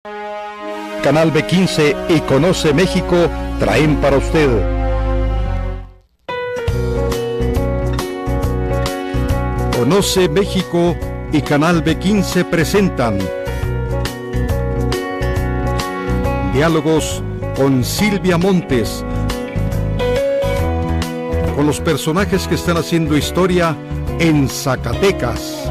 Canal B15 y Conoce México traen para usted Conoce México y Canal B15 presentan diálogos con Silvia Montes, con los personajes que están haciendo historia en Zacatecas.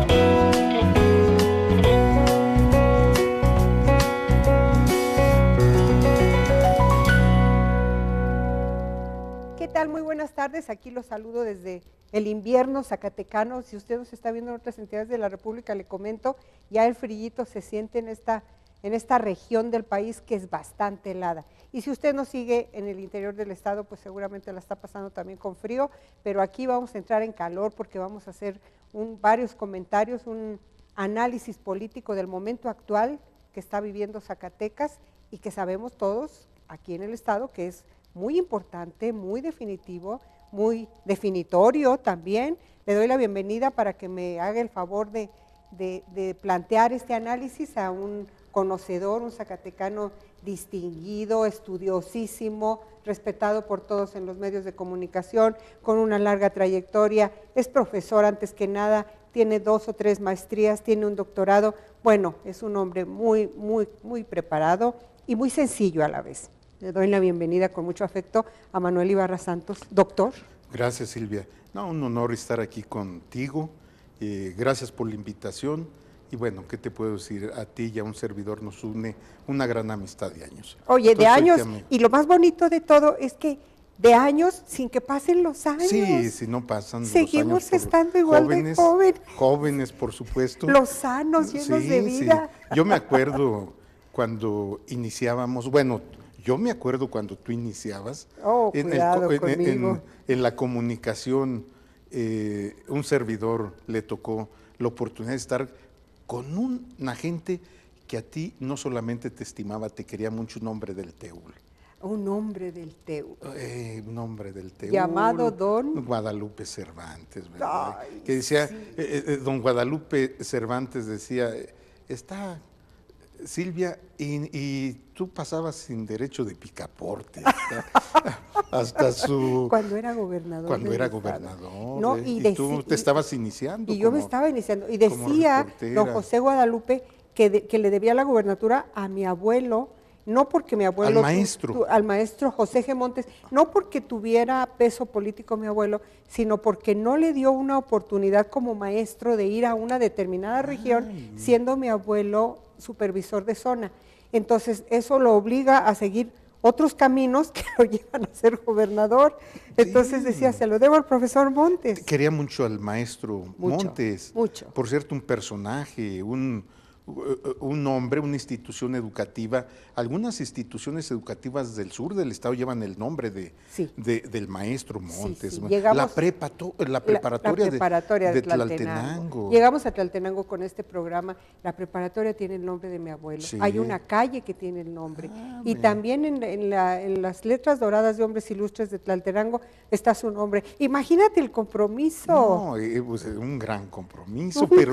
Muy buenas tardes, aquí los saludo desde el invierno zacatecano. Si usted nos está viendo en otras entidades de la República, le comento, ya el frillito se siente en esta región del país que es bastante helada. Y si usted nos sigue en el interior del estado, pues seguramente la está pasando también con frío, pero aquí vamos a entrar en calor porque vamos a hacer varios comentarios, un análisis político del momento actual que está viviendo Zacatecas y que sabemos todos aquí en el estado que es muy importante, muy definitivo, muy definitorio también. Le doy la bienvenida para que me haga el favor de plantear este análisis a un conocedor, un zacatecano distinguido, estudiosísimo, respetado por todos en los medios de comunicación, con una larga trayectoria, es profesor antes que nada, tiene 2 o 3 maestrías, tiene un doctorado. Bueno, es un hombre muy preparado y muy sencillo a la vez. Le doy la bienvenida con mucho afecto a Manuel Ibarra Santos, doctor. Gracias, Silvia. No, un honor estar aquí contigo. Gracias por la invitación. Y bueno, ¿qué te puedo decir? A ti y a un servidor nos une una gran amistad de años. Oye, de años, y lo más bonito de todo es que de años sin que pasen los años. Sí, si no pasan seguimos los años estando igual jóvenes, de jóvenes. Jóvenes, por supuesto. Los sanos, llenos de vida. Sí. Yo me acuerdo cuando iniciábamos, bueno, yo me acuerdo cuando tú iniciabas en la comunicación, un servidor le tocó la oportunidad de estar con una gente que a ti no solamente te estimaba, te quería mucho, un hombre del Teúl. Un hombre del Teúl. Un hombre del Teúl. Llamado don Guadalupe Cervantes, ¿verdad? Ay, que decía, sí. Don Guadalupe Cervantes decía, está Silvia, y tú pasabas sin derecho de picaporte hasta su... Cuando era gobernador. Cuando era gobernador. No, y tú te estabas iniciando. Y yo me estaba iniciando. Y decía don José Guadalupe que le debía la gubernatura a mi abuelo, no porque mi abuelo... Al maestro José G. Montes, no porque tuviera peso político mi abuelo, sino porque no le dio una oportunidad como maestro de ir a una determinada región, siendo mi abuelo supervisor de zona. Entonces, eso lo obliga a seguir otros caminos que lo llevan a ser gobernador. Entonces decía, se lo debo al profesor Montes. Quería mucho al maestro Montes. Mucho. Por cierto, un personaje, un hombre, una institución educativa. Algunas instituciones educativas del sur del estado llevan el nombre del maestro Montes. Sí. Llegamos, la preparatoria de Tlaltenango. Llegamos a Tlaltenango con este programa. La preparatoria tiene el nombre de mi abuelo. Sí. Hay una calle que tiene el nombre. Y también en las letras doradas de Hombres Ilustres de Tlaltenango está su nombre. Imagínate el compromiso. No, pues, un gran compromiso, pero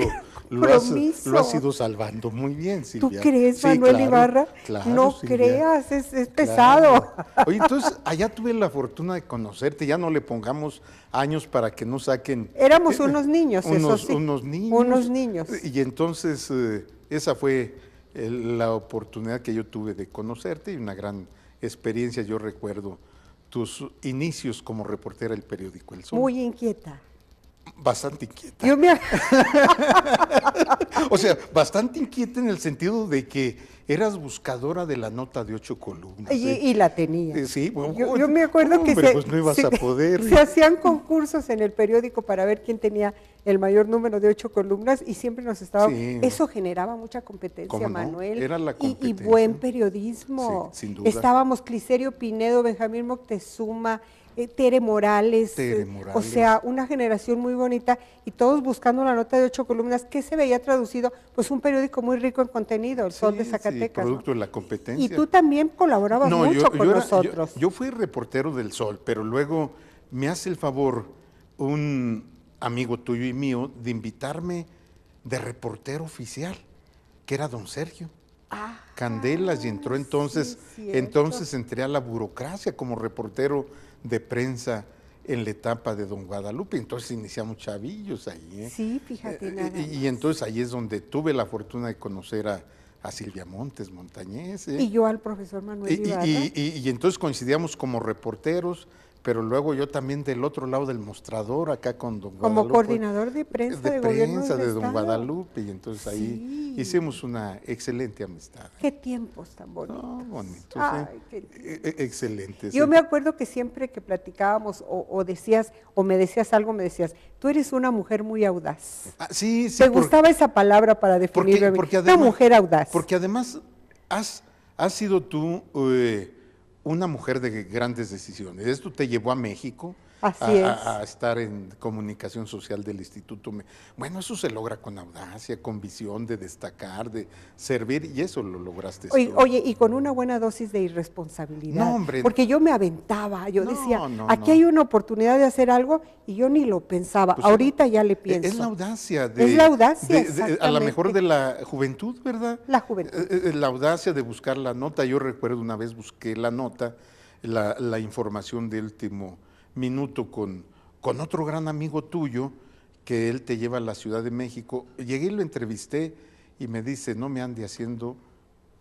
lo has ido salvando muy bien, Silvia. ¿Tú crees, Manuel Ibarra? Claro, no Silvia. creas, es pesado. Oye, entonces, allá tuve la fortuna de conocerte, ya no le pongamos años para que no saquen... Éramos unos niños, eso sí. Unos niños. Y entonces, esa fue la oportunidad que yo tuve de conocerte y una gran experiencia. Yo recuerdo tus inicios como reportera del periódico El Sol. Muy inquieta. Bastante inquieta. Yo me... O sea, bastante inquieta en el sentido de que eras buscadora de la nota de 8 columnas. Y la tenía. Sí, bueno, yo me acuerdo que pues no ibas a poder. Se hacían concursos en el periódico para ver quién tenía el mayor número de 8 columnas y siempre nos estaba... Sí. Eso generaba mucha competencia, Manuel. Era la competencia. Y buen periodismo. Sí, sin duda. Estábamos Clicerio Pinedo, Benjamín Moctezuma, Tere Morales, o sea, una generación muy bonita y todos buscando la nota de 8 columnas. ¿Qué se veía traducido? Pues un periódico muy rico en contenido, El Sol de Zacatecas. Sí, producto de la competencia. Y tú también colaborabas mucho con nosotros. Yo fui reportero del Sol, pero luego me hace el favor un amigo tuyo y mío de invitarme de reportero oficial, que era don Sergio. Candelas, y entró entonces, sí, cierto. entonces entré a la burocracia como reportero de prensa en la etapa de Don Guadalupe, entonces iniciamos chavillos ahí. Sí, fíjate nada Y entonces ahí es donde tuve la fortuna de conocer a Silvia Montes Montañez. Y yo al profesor Manuel Ibarra. Y entonces coincidíamos como reporteros, pero luego yo también del otro lado del mostrador, acá con Don Guadalupe. Como coordinador de prensa de gobierno del de Don Estado. Guadalupe, y entonces ahí Sí. hicimos una excelente amistad. Qué tiempos tan bonitos. No, bonitos, Ay, qué excelentes. Yo me acuerdo que siempre que platicábamos o decías, o me decías algo, me decías, tú eres una mujer muy audaz. Sí, sí. ¿Te gustaba esa palabra para definirme? Una mujer audaz. Porque además has sido tú una mujer de grandes decisiones. Esto te llevó a México. Así es. A estar en comunicación social del Instituto. Bueno, eso se logra con audacia, con visión de destacar, de servir, y eso lo lograste. Oye, y con una buena dosis de irresponsabilidad. No, hombre. Porque yo me aventaba, yo No, decía, no, aquí no. hay una oportunidad de hacer algo y yo ni lo pensaba. Pues, ahorita ya le pienso. Es la audacia. Es la audacia, a lo exactamente. mejor de la juventud, ¿verdad? La juventud. La audacia de buscar la nota. Yo recuerdo una vez busqué la nota, la información de último minuto con otro gran amigo tuyo, que él te lleva a la Ciudad de México. Llegué y lo entrevisté y me dice, no me ande haciendo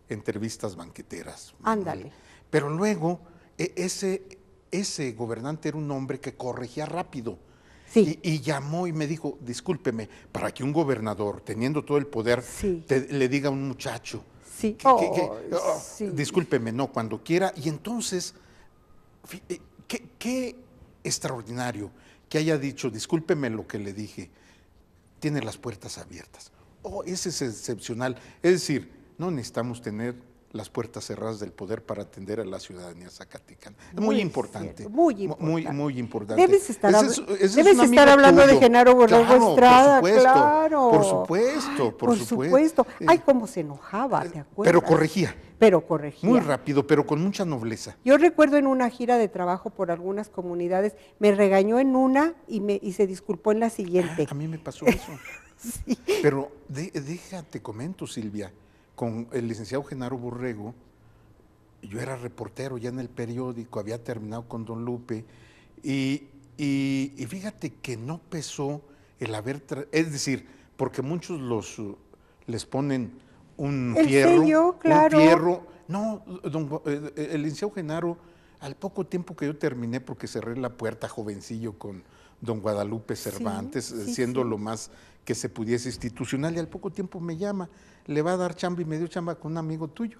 entrevistas banqueteras. Ándale. Pero luego, ese gobernante era un hombre que corregía rápido. Sí. Y llamó y me dijo, discúlpeme, para que un gobernador, teniendo todo el poder, Sí. le diga a un muchacho, Sí. Sí. discúlpeme, no, cuando quiera. Y entonces, qué extraordinario que haya dicho, discúlpeme lo que le dije, tiene las puertas abiertas. Ese es excepcional. Es decir, no necesitamos tener las puertas cerradas del poder para atender a la ciudadanía zacatecana. Es muy importante. Cierto, muy importante. Muy importante. Debes estar, Ese es debes un amigo estar hablando tuyo. de Genaro Borrego Claro, Estrada, por supuesto, claro. Por supuesto. Ay, cómo se enojaba, ¿te acuerdas? Pero corregía. Pero corregía. Muy rápido, pero con mucha nobleza. Yo recuerdo en una gira de trabajo por algunas comunidades, me regañó en una y se disculpó en la siguiente. A mí me pasó eso. Sí. Pero déjate comento, Silvia, con el licenciado Genaro Borrego, yo era reportero ya en el periódico, había terminado con Don Lupe, y fíjate que no pesó el haber, es decir, porque muchos les ponen un El fierro, sello, claro. un fierro. No, el licenciado Genaro, al poco tiempo que yo terminé, porque cerré la puerta jovencillo con Don Guadalupe Cervantes, siendo lo más que se pudiese institucional, y al poco tiempo me llama, le va a dar chamba, y me dio chamba con un amigo tuyo,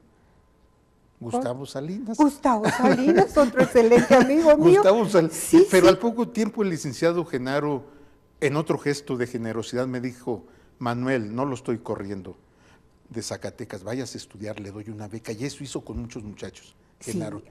Gustavo Salinas. Gustavo Salinas, otro excelente amigo mío. Gustavo Salinas. Sí, Pero sí. al poco tiempo el licenciado Genaro, en otro gesto de generosidad, me dijo, Manuel, no lo estoy corriendo de Zacatecas, vayas a estudiar, le doy una beca. Y eso hizo con muchos muchachos, Genaro.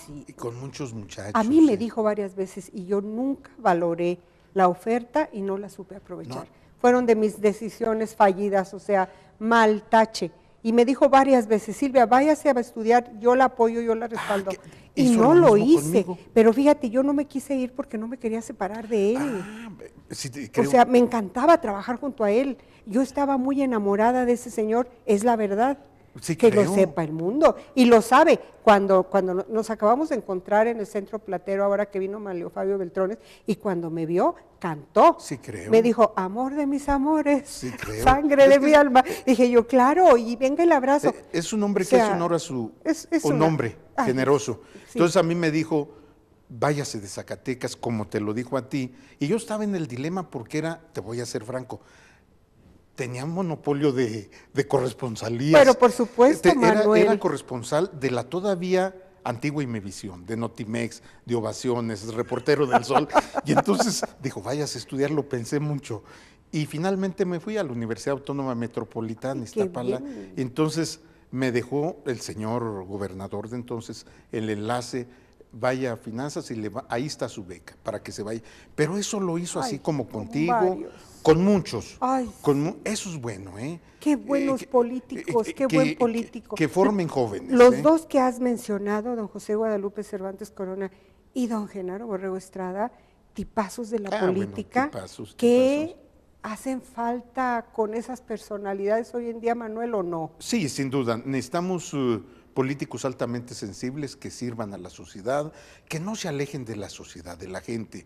Sí. Y con muchos muchachos. A mí me dijo varias veces y yo nunca valoré la oferta y no la supe aprovechar. No. Fueron de mis decisiones fallidas, o sea, mal tache. Y me dijo varias veces, Silvia, váyase a estudiar, yo la apoyo, yo la respaldo. Y hizo no lo lo mismo hice, conmigo. pero fíjate, yo no me quise ir porque no me quería separar de él. Sí, O sea, me encantaba trabajar junto a él. Yo estaba muy enamorada de ese señor, es la verdad. Sí, que creo. lo sepa el mundo. Y lo sabe. Cuando nos acabamos de encontrar en el Centro Platero, ahora que vino Manlio Fabio Beltrones, y cuando me vio, cantó. Sí, creo. Me dijo, amor de mis amores, Sí, creo. sangre de mi alma. Dije yo, claro, y venga el abrazo. Es un hombre O sea, que es honor a su es un una- hombre Ay, generoso. sí. Entonces a mí me dijo, váyase de Zacatecas, como te lo dijo a ti. Y yo estaba en el dilema porque te voy a ser franco, tenía un monopolio de corresponsalías. Pero por supuesto, Manuel. Era corresponsal de la todavía antigua Imevisión, de Notimex, de Ovaciones, reportero del Sol. Y entonces dijo, vayas a estudiar, lo pensé mucho. Y finalmente me fui a la Universidad Autónoma Metropolitana, Ay, qué Iztapala. bien. Y entonces me dejó el señor gobernador de entonces el enlace, vaya a finanzas y ahí está su beca, para que se vaya. Pero eso lo hizo así Ay, como con contigo, varios. con muchos. Ay, Eso es bueno, ¿eh? Qué buenos políticos, qué buen político. Que formen jóvenes. Los ¿eh? dos que has mencionado, don José Guadalupe Cervantes Corona y don Genaro Borrego Estrada, tipazos de la Ah, bueno, política, tipazos. que ¿hacen falta con esas personalidades hoy en día, Manuel, o no? Sí, sin duda. Necesitamos políticos altamente sensibles que sirvan a la sociedad, que no se alejen de la sociedad, de la gente.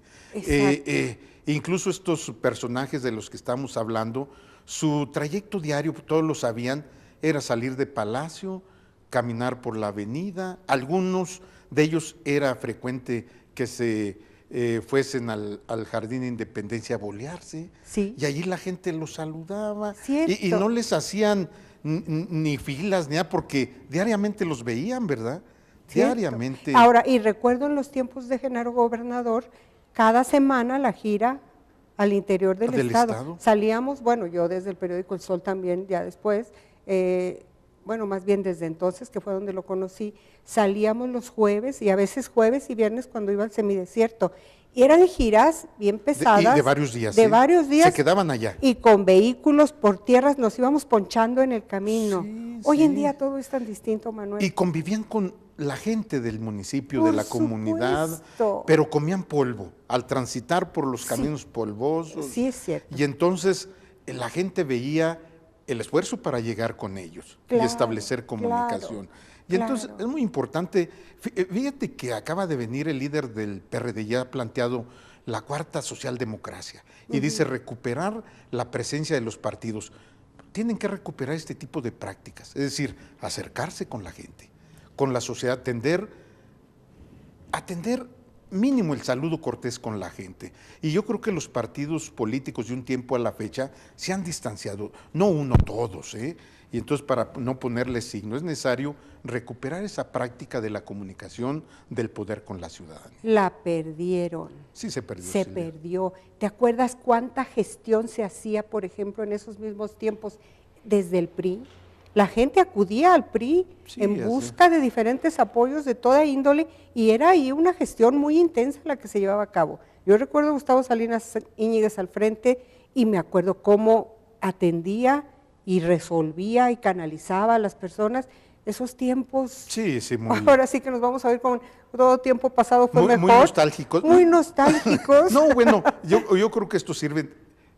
Incluso estos personajes de los que estamos hablando, su trayecto diario, todos lo sabían, era salir de Palacio, caminar por la avenida. Algunos de ellos era frecuente que se fuesen al Jardín de Independencia a bolearse, Sí. y allí la gente los saludaba, Cierto. y no les hacían ni filas, ni nada, porque diariamente los veían, ¿verdad? Cierto. Diariamente. Ahora, y recuerdo en los tiempos de Genaro Gobernador, cada semana la gira al interior del estado. Salíamos, bueno, yo desde el periódico El Sol también, ya después, bueno, más bien desde entonces, que fue donde lo conocí, salíamos los jueves, y a veces jueves y viernes cuando iba al semidesierto. Y eran giras bien pesadas. De varios días. De varios días. Se quedaban allá. Y con vehículos por tierras nos íbamos ponchando en el camino. Sí, Hoy en sí. día todo es tan distinto, Manuel. Y convivían con la gente del municipio, Por de la comunidad, supuesto. pero comían polvo al transitar por los Sí. caminos polvosos. Sí, es cierto. Y entonces la gente veía el esfuerzo para llegar con ellos y Claro, establecer comunicación. Y entonces claro. es muy importante, fíjate que acaba de venir el líder del PRD, ya ha planteado la cuarta socialdemocracia, y dice recuperar la presencia de los partidos. Tienen que recuperar este tipo de prácticas, es decir, acercarse con la gente, con la sociedad, atender mínimo el saludo cortés con la gente. Y yo creo que los partidos políticos de un tiempo a la fecha se han distanciado, no uno, todos, y entonces para no ponerle signo es necesario recuperar esa práctica de la comunicación del poder con la ciudadanía. La perdieron. Sí, se perdió. Se Silvia. perdió. ¿Te acuerdas cuánta gestión se hacía, por ejemplo, en esos mismos tiempos desde el PRI? La gente acudía al PRI Sí, en así. busca de diferentes apoyos de toda índole, y era ahí una gestión muy intensa la que se llevaba a cabo. Yo recuerdo a Gustavo Salinas Íñiguez al frente, y me acuerdo cómo atendía y resolvía y canalizaba a las personas. Esos tiempos, Sí, sí, muy, ahora sí que nos vamos a ver con todo tiempo pasado fue mejor. muy nostálgicos. Muy nostálgicos. No, bueno, yo creo que esto sirve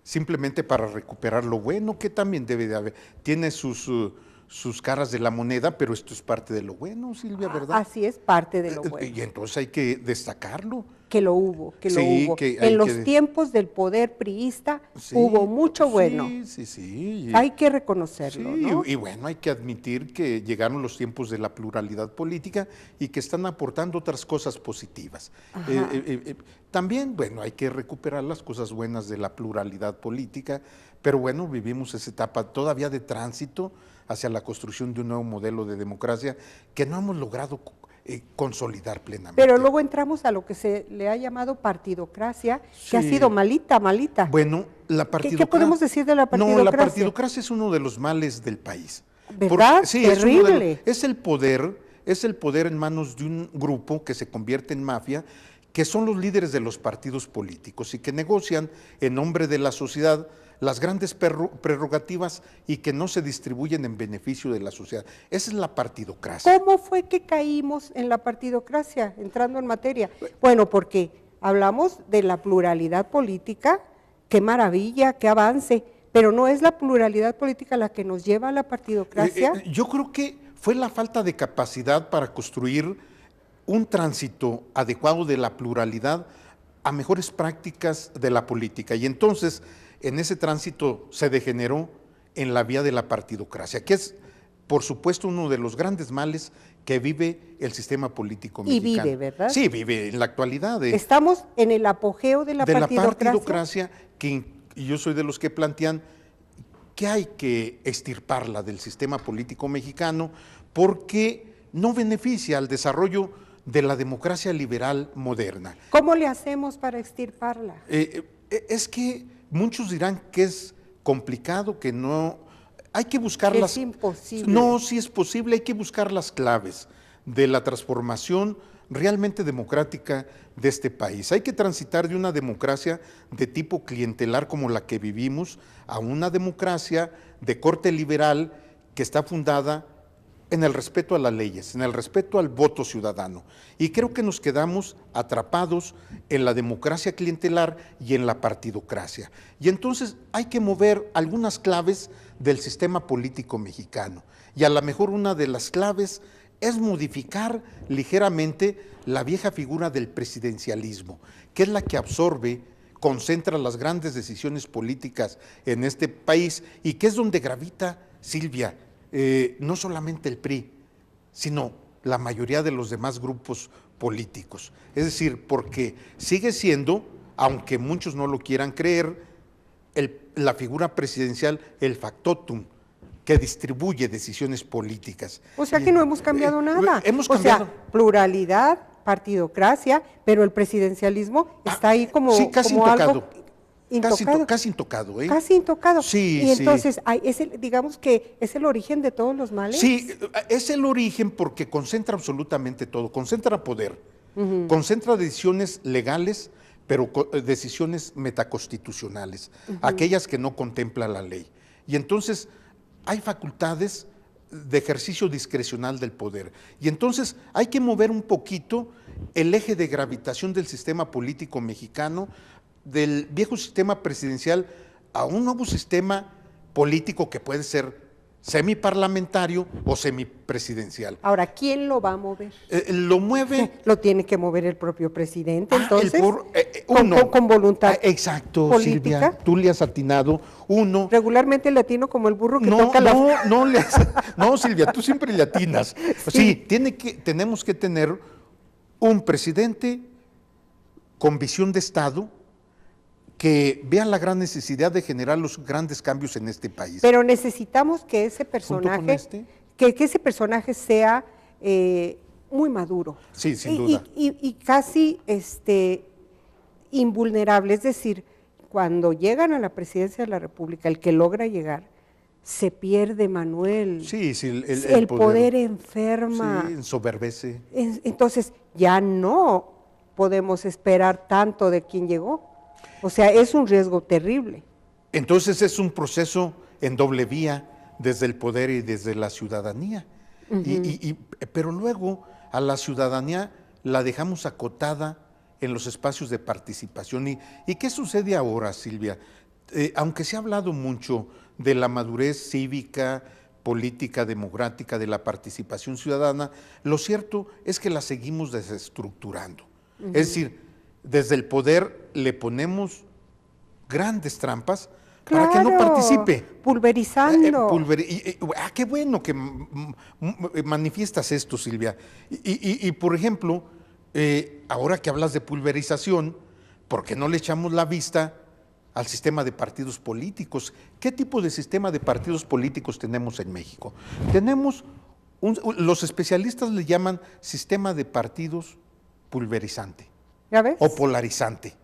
simplemente para recuperar lo bueno, que también debe de haber. Tiene sus caras de la moneda, pero esto es parte de lo bueno, Silvia, ¿verdad? Así es, parte de lo bueno. Y entonces hay que destacarlo. Que lo hubo, que lo Sí, hubo. que hay En los que- tiempos del poder priista Sí, hubo mucho bueno. Sí. Hay que reconocerlo, Sí, ¿no? y bueno, hay que admitir que llegaron los tiempos de la pluralidad política y que están aportando otras cosas positivas. Ajá. También, bueno, hay que recuperar las cosas buenas de la pluralidad política, pero bueno, vivimos esa etapa todavía de tránsito hacia la construcción de un nuevo modelo de democracia que no hemos logrado consolidar plenamente. Pero luego entramos a lo que se le ha llamado partidocracia, que ha Sí. sido malita. Bueno, la partidocracia. ¿Qué podemos decir de la No, partidocracia? la partidocracia es uno de los males del país. ¿Verdad? Sí, Terrible. es el poder en manos de un grupo que se convierte en mafia, que son los líderes de los partidos políticos y que negocian en nombre de la sociedad las grandes prerrogativas y que no se distribuyen en beneficio de la sociedad. Esa es la partidocracia. ¿Cómo fue que caímos en la partidocracia, entrando en materia? Bueno, porque hablamos de la pluralidad política, qué maravilla, qué avance, pero no es la pluralidad política la que nos lleva a la partidocracia. Yo creo que fue la falta de capacidad para construir un tránsito adecuado de la pluralidad a mejores prácticas de la política. Y entonces, en ese tránsito se degeneró en la vía de la partidocracia, que es, por supuesto, uno de los grandes males que vive el sistema político Y mexicano. vive, ¿verdad? Sí, vive en la actualidad. Estamos en el apogeo de la partidocracia, y yo soy de los que plantean que hay que extirparla del sistema político mexicano porque no beneficia al desarrollo de la democracia liberal moderna. ¿Cómo le hacemos para extirparla? Es que muchos dirán que es complicado, que no, hay que buscar Es las... imposible. No, sí es posible, hay que buscar las claves de la transformación realmente democrática de este país. Hay que transitar de una democracia de tipo clientelar como la que vivimos a una democracia de corte liberal que está fundada en el respeto a las leyes, en el respeto al voto ciudadano. Y creo que nos quedamos atrapados en la democracia clientelar y en la partidocracia. Y entonces hay que mover algunas claves del sistema político mexicano. Y a lo mejor una de las claves es modificar ligeramente la vieja figura del presidencialismo, que es la que absorbe, concentra las grandes decisiones políticas en este país y que es donde gravita, Silvia, no solamente el PRI, sino la mayoría de los demás grupos políticos. Es decir, porque sigue siendo, aunque muchos no lo quieran creer, la figura presidencial el factotum que distribuye decisiones políticas. O sea que no hemos cambiado nada. Hemos cambiado. O sea, pluralidad, partidocracia, pero el presidencialismo está ahí como, sí, casi como intocado. algo intocado. Casi intocado, ¿eh? Casi intocado. Sí, y entonces, digamos que es el origen de todos los males. Sí, es el origen porque concentra absolutamente todo, concentra poder, concentra decisiones legales, pero decisiones metaconstitucionales, aquellas que no contempla la ley. Y entonces hay facultades de ejercicio discrecional del poder. Y entonces hay que mover un poquito el eje de gravitación del sistema político mexicano, del viejo sistema presidencial a un nuevo sistema político que puede ser semiparlamentario o semipresidencial. Ahora, ¿quién lo va a mover? Lo mueve... Lo tiene que mover el propio presidente, entonces, uno. con voluntad exacto, política. Silvia, tú le has atinado, uno... Regularmente latino como el burro que toca la... No, Silvia, tú siempre le atinas. Sí, tenemos que tener un presidente con visión de Estado, que vean la gran necesidad de generar los grandes cambios en este país. Pero necesitamos que ese personaje, que ese personaje sea muy maduro. Sí, sin duda. Y casi invulnerable, es decir, cuando llegan a la presidencia de la República, el que logra llegar, se pierde, Manuel. Sí, el poder enferma. Sí, ensoberbece. Entonces, ya no podemos esperar tanto de quien llegó. O sea, es un riesgo terrible. Entonces es un proceso en doble vía, desde el poder y desde la ciudadanía. Pero luego a la ciudadanía la dejamos acotada en los espacios de participación. ¿Y qué sucede ahora, Silvia? Aunque se ha hablado mucho de la madurez cívica, política, democrática, de la participación ciudadana, lo cierto es que la seguimos desestructurando. Es decir, desde el poder le ponemos grandes trampas para que no participe. Pulverizando. Qué bueno que manifiestas esto, Silvia. Y por ejemplo, ahora que hablas de pulverización, ¿por qué no le echamos la vista al sistema de partidos políticos? ¿Qué tipo de sistema de partidos políticos tenemos en México? Tenemos, los especialistas le llaman sistema de partidos pulverizante. ¿Ya ves? O polarizante.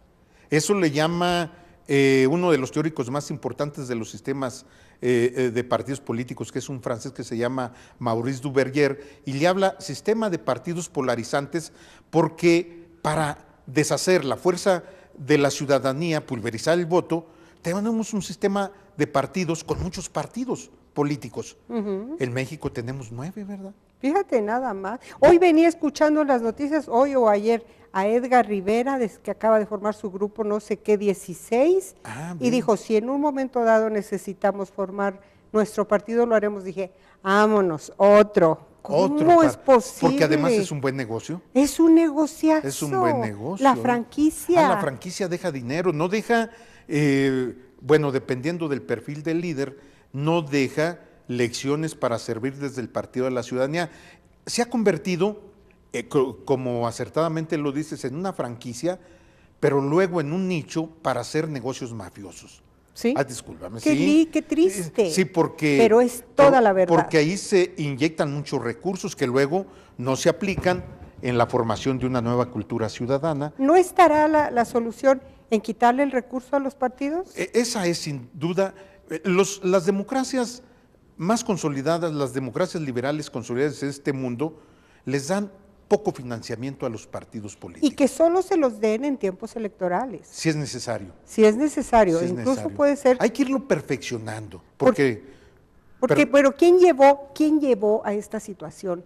Eso le llama uno de los teóricos más importantes de los sistemas de partidos políticos, que es un francés que se llama Maurice Duverger, y le habla sistema de partidos polarizantes porque para deshacer la fuerza de la ciudadanía, pulverizar el voto, tenemos un sistema de partidos con muchos partidos políticos. En México tenemos 9, ¿verdad? Fíjate nada más. Hoy venía escuchando las noticias, hoy o ayer, a Edgar Rivera, que acaba de formar su grupo no sé qué 16, y dijo, si en un momento dado necesitamos formar nuestro partido, lo haremos. Dije, vámonos, otro. ¿Cómo es posible? Porque además es un buen negocio. Es un negociazo. Es un buen negocio. La franquicia. La franquicia deja dinero, no deja, bueno, dependiendo del perfil del líder, no deja lecciones para servir desde el partido de la ciudadanía. Se ha convertido, como acertadamente lo dices, en una franquicia, pero luego en un nicho para hacer negocios mafiosos. ¿Sí? Discúlpame. Qué triste. Sí, porque... Pero es toda la verdad. Porque ahí se inyectan muchos recursos que luego no se aplican en la formación de una nueva cultura ciudadana. ¿No estará la solución en quitarle el recurso a los partidos? Esa es sin duda. Las democracias más consolidadas, las democracias liberales consolidadas de este mundo, les dan poco financiamiento a los partidos políticos. Y que solo se los den en tiempos electorales. Si es necesario. Si es necesario, Si es incluso necesario. puede ser... Hay que irlo perfeccionando, porque Porque, pero ¿quién llevó a esta situación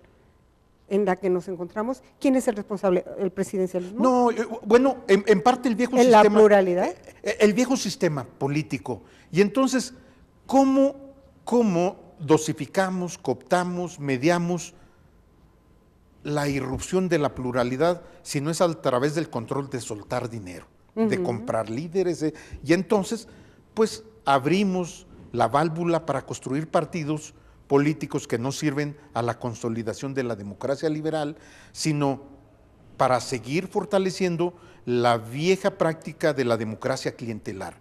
en la que nos encontramos? ¿Quién es el responsable? ¿El presidencialismo? No, bueno, en parte el viejo ¿En sistema. la pluralidad? El viejo sistema político. Y entonces, ¿cómo dosificamos, cooptamos, mediamos la irrupción de la pluralidad si no es a través del control de soltar dinero, de comprar líderes? Y entonces, pues abrimos la válvula para construir partidos políticos que no sirven a la consolidación de la democracia liberal, sino para seguir fortaleciendo la vieja práctica de la democracia clientelar,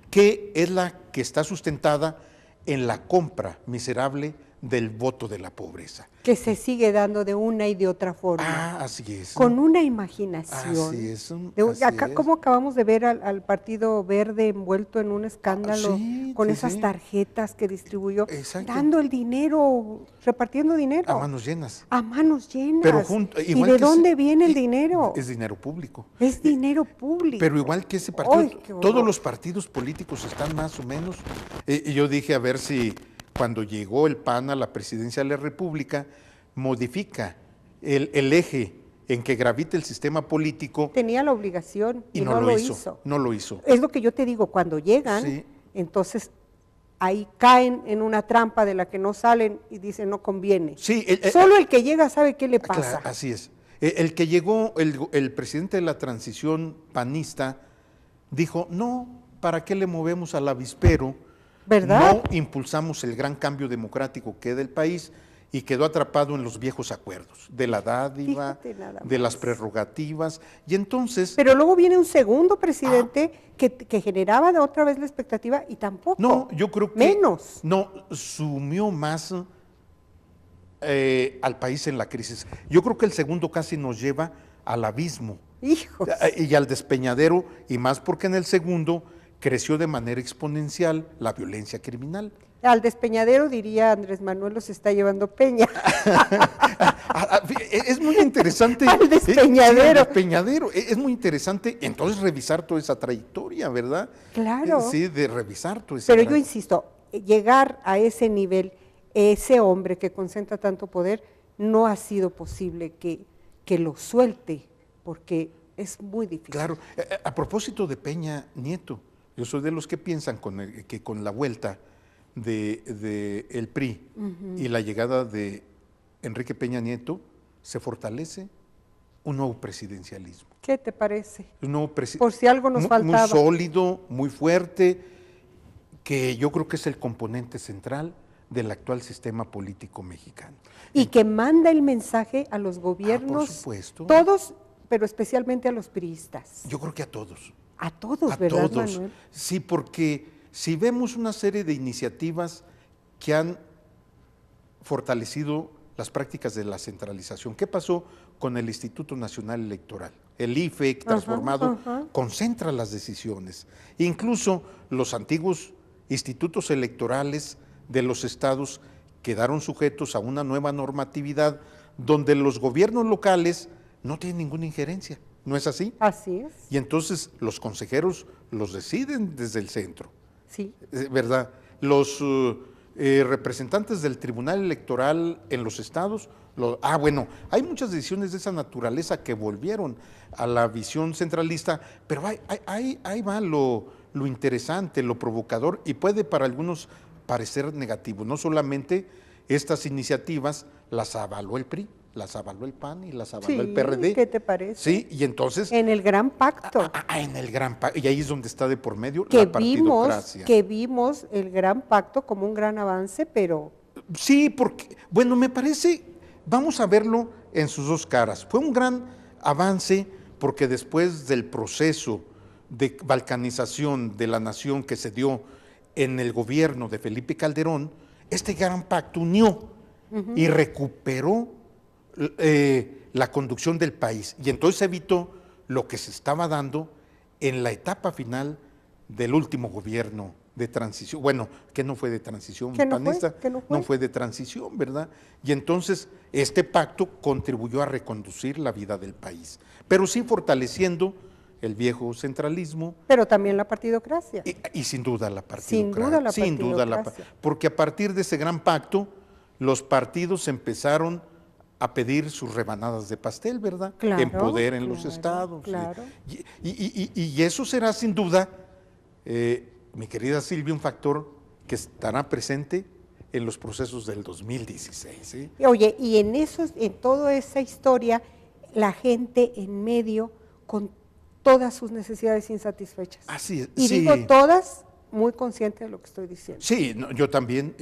que es la que está sustentada en la compra miserable del voto de la pobreza. Que se sigue dando de una y de otra forma. Ah, así es. Con una imaginación. Así es. ¿Cómo acabamos de ver al Partido Verde envuelto en un escándalo con esas tarjetas que distribuyó? Exacto. Dando el dinero, repartiendo dinero. A manos llenas. A manos llenas. Pero ¿Y de dónde viene el dinero? Es dinero público. Es dinero público. Pero igual que ese partido, ¡Ay, qué horror! todos los partidos políticos están más o menos. Y yo dije, a ver si cuando llegó el PAN a la presidencia de la República, modifica el eje en que gravita el sistema político. Tenía la obligación y no lo hizo. No lo hizo. Es lo que yo te digo, cuando llegan, Sí. entonces ahí caen en una trampa de la que no salen y dicen no conviene. Sí, Solo el que llega sabe qué le pasa. Claro, así es. El que llegó, el presidente de la transición panista, dijo, no, ¿para qué le movemos al avispero? ¿Verdad? No impulsamos el gran cambio democrático que del país y quedó atrapado en los viejos acuerdos, de la dádiva, Fíjate nada de las más. prerrogativas, y entonces… Pero luego viene un segundo presidente que generaba de otra vez la expectativa y tampoco. No, yo creo que… Menos. No, sumió más al país en la crisis. Yo creo que el segundo casi nos lleva al abismo Hijos. y al despeñadero, y más porque en el segundo creció de manera exponencial la violencia criminal. Al despeñadero, diría Andrés Manuel, los está llevando Peña. Es muy interesante. Al despeñadero. Sí, al despeñadero. Es muy interesante entonces revisar toda esa trayectoria, ¿verdad? Claro. Sí, de revisar todo ese Pero yo insisto, llegar a ese nivel, ese hombre que concentra tanto poder, no ha sido posible que lo suelte, porque es muy difícil. Claro. A propósito de Peña Nieto, yo soy de los que piensan que con la vuelta de el PRI y la llegada de Enrique Peña Nieto se fortalece un nuevo presidencialismo. ¿Qué te parece? Un nuevo Por si algo nos faltaba. Muy sólido, muy fuerte, que yo creo que es el componente central del actual sistema político mexicano. Y que manda el mensaje a los gobiernos, por supuesto. todos, pero especialmente a los priistas. Yo creo que a todos. A todos, A ¿verdad, todos. Manuel? Sí, porque si vemos una serie de iniciativas que han fortalecido las prácticas de la centralización, ¿qué pasó con el Instituto Nacional Electoral? El IFE, transformado, concentra las decisiones. Incluso los antiguos institutos electorales de los estados quedaron sujetos a una nueva normatividad donde los gobiernos locales no tienen ninguna injerencia. ¿No es así? Así es. Y entonces los consejeros los deciden desde el centro. Sí. ¿Verdad? Los representantes del Tribunal Electoral en los estados, bueno, hay muchas decisiones de esa naturaleza que volvieron a la visión centralista, pero ahí va lo interesante, lo provocador, y puede para algunos parecer negativo. No solamente estas iniciativas las avaló el PRI, las avaló el PAN y las avaló el PRD. ¿Qué te parece? Sí, y entonces… En el Gran Pacto. En el Gran Pacto, y ahí es donde está de por medio que la partidocracia. vimos el Gran Pacto como un gran avance, pero… Sí, porque, bueno, me parece, vamos a verlo en sus dos caras. Fue un gran avance porque después del proceso de balcanización de la nación que se dio en el gobierno de Felipe Calderón, este Gran Pacto unió y recuperó la conducción del país, y entonces evitó lo que se estaba dando en la etapa final del último gobierno de transición, bueno, que no fue de transición panista, no fue de transición, ¿verdad? Y entonces este pacto contribuyó a reconducir la vida del país, pero sí fortaleciendo el viejo centralismo. Pero también la partidocracia. Y sin duda la partidocracia. Sin duda la Sin duda partidocracia. porque a partir de ese gran pacto, los partidos empezaron a pedir sus rebanadas de pastel, ¿verdad? Claro, en poder en los claro, estados. claro. Y eso será sin duda, mi querida Silvia, un factor que estará presente en los procesos del 2016. ¿Sí? Oye, y en toda esa historia, la gente en medio con todas sus necesidades insatisfechas. Así es. Y sí. digo todas, muy consciente de lo que estoy diciendo. Sí, no, yo también.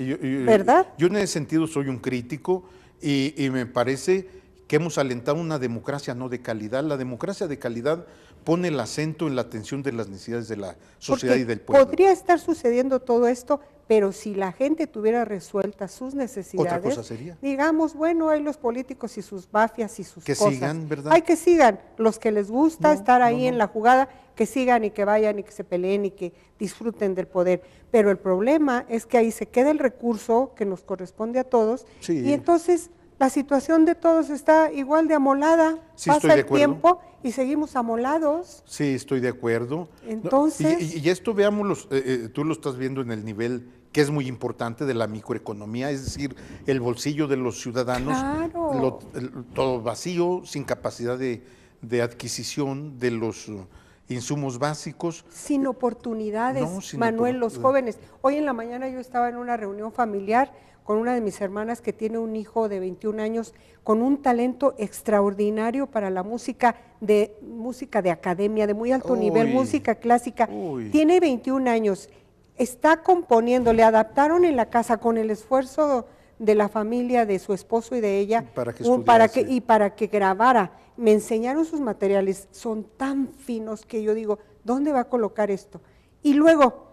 ¿Verdad? Yo en ese sentido soy un crítico y me parece que hemos alentado una democracia no de calidad. La democracia de calidad pone el acento en la atención de las necesidades de la sociedad Porque y del pueblo. podría estar sucediendo todo esto, pero si la gente tuviera resueltas sus necesidades, Otra cosa sería. digamos, bueno, hay los políticos y sus mafias y sus Que cosas. sigan, ¿verdad? Hay que sigan, los que les gusta No, estar ahí no, en no. la jugada, que sigan y que vayan y que se peleen y que disfruten del poder. Pero el problema es que ahí se queda el recurso que nos corresponde a todos Sí. y entonces la situación de todos está igual de amolada. Sí, Pasa estoy de el acuerdo. tiempo y seguimos amolados. Sí, estoy de acuerdo. No, Entonces- y esto veámoslo, tú lo estás viendo en el nivel que es muy importante de la microeconomía, es decir, el bolsillo de los ciudadanos, Claro. todo vacío, sin capacidad de adquisición de los insumos básicos. Sin oportunidades, No, sin Manuel, los oportunidades. jóvenes. Hoy en la mañana yo estaba en una reunión familiar con una de mis hermanas que tiene un hijo de 21 años con un talento extraordinario para la música de academia, de muy alto nivel, Uy. música clásica. Uy. Tiene 21 años, está componiendo, le adaptaron en la casa con el esfuerzo de la familia, de su esposo y de ella, Para que y para que grabara. Me enseñaron sus materiales, son tan finos que yo digo, ¿dónde va a colocar esto? Y luego,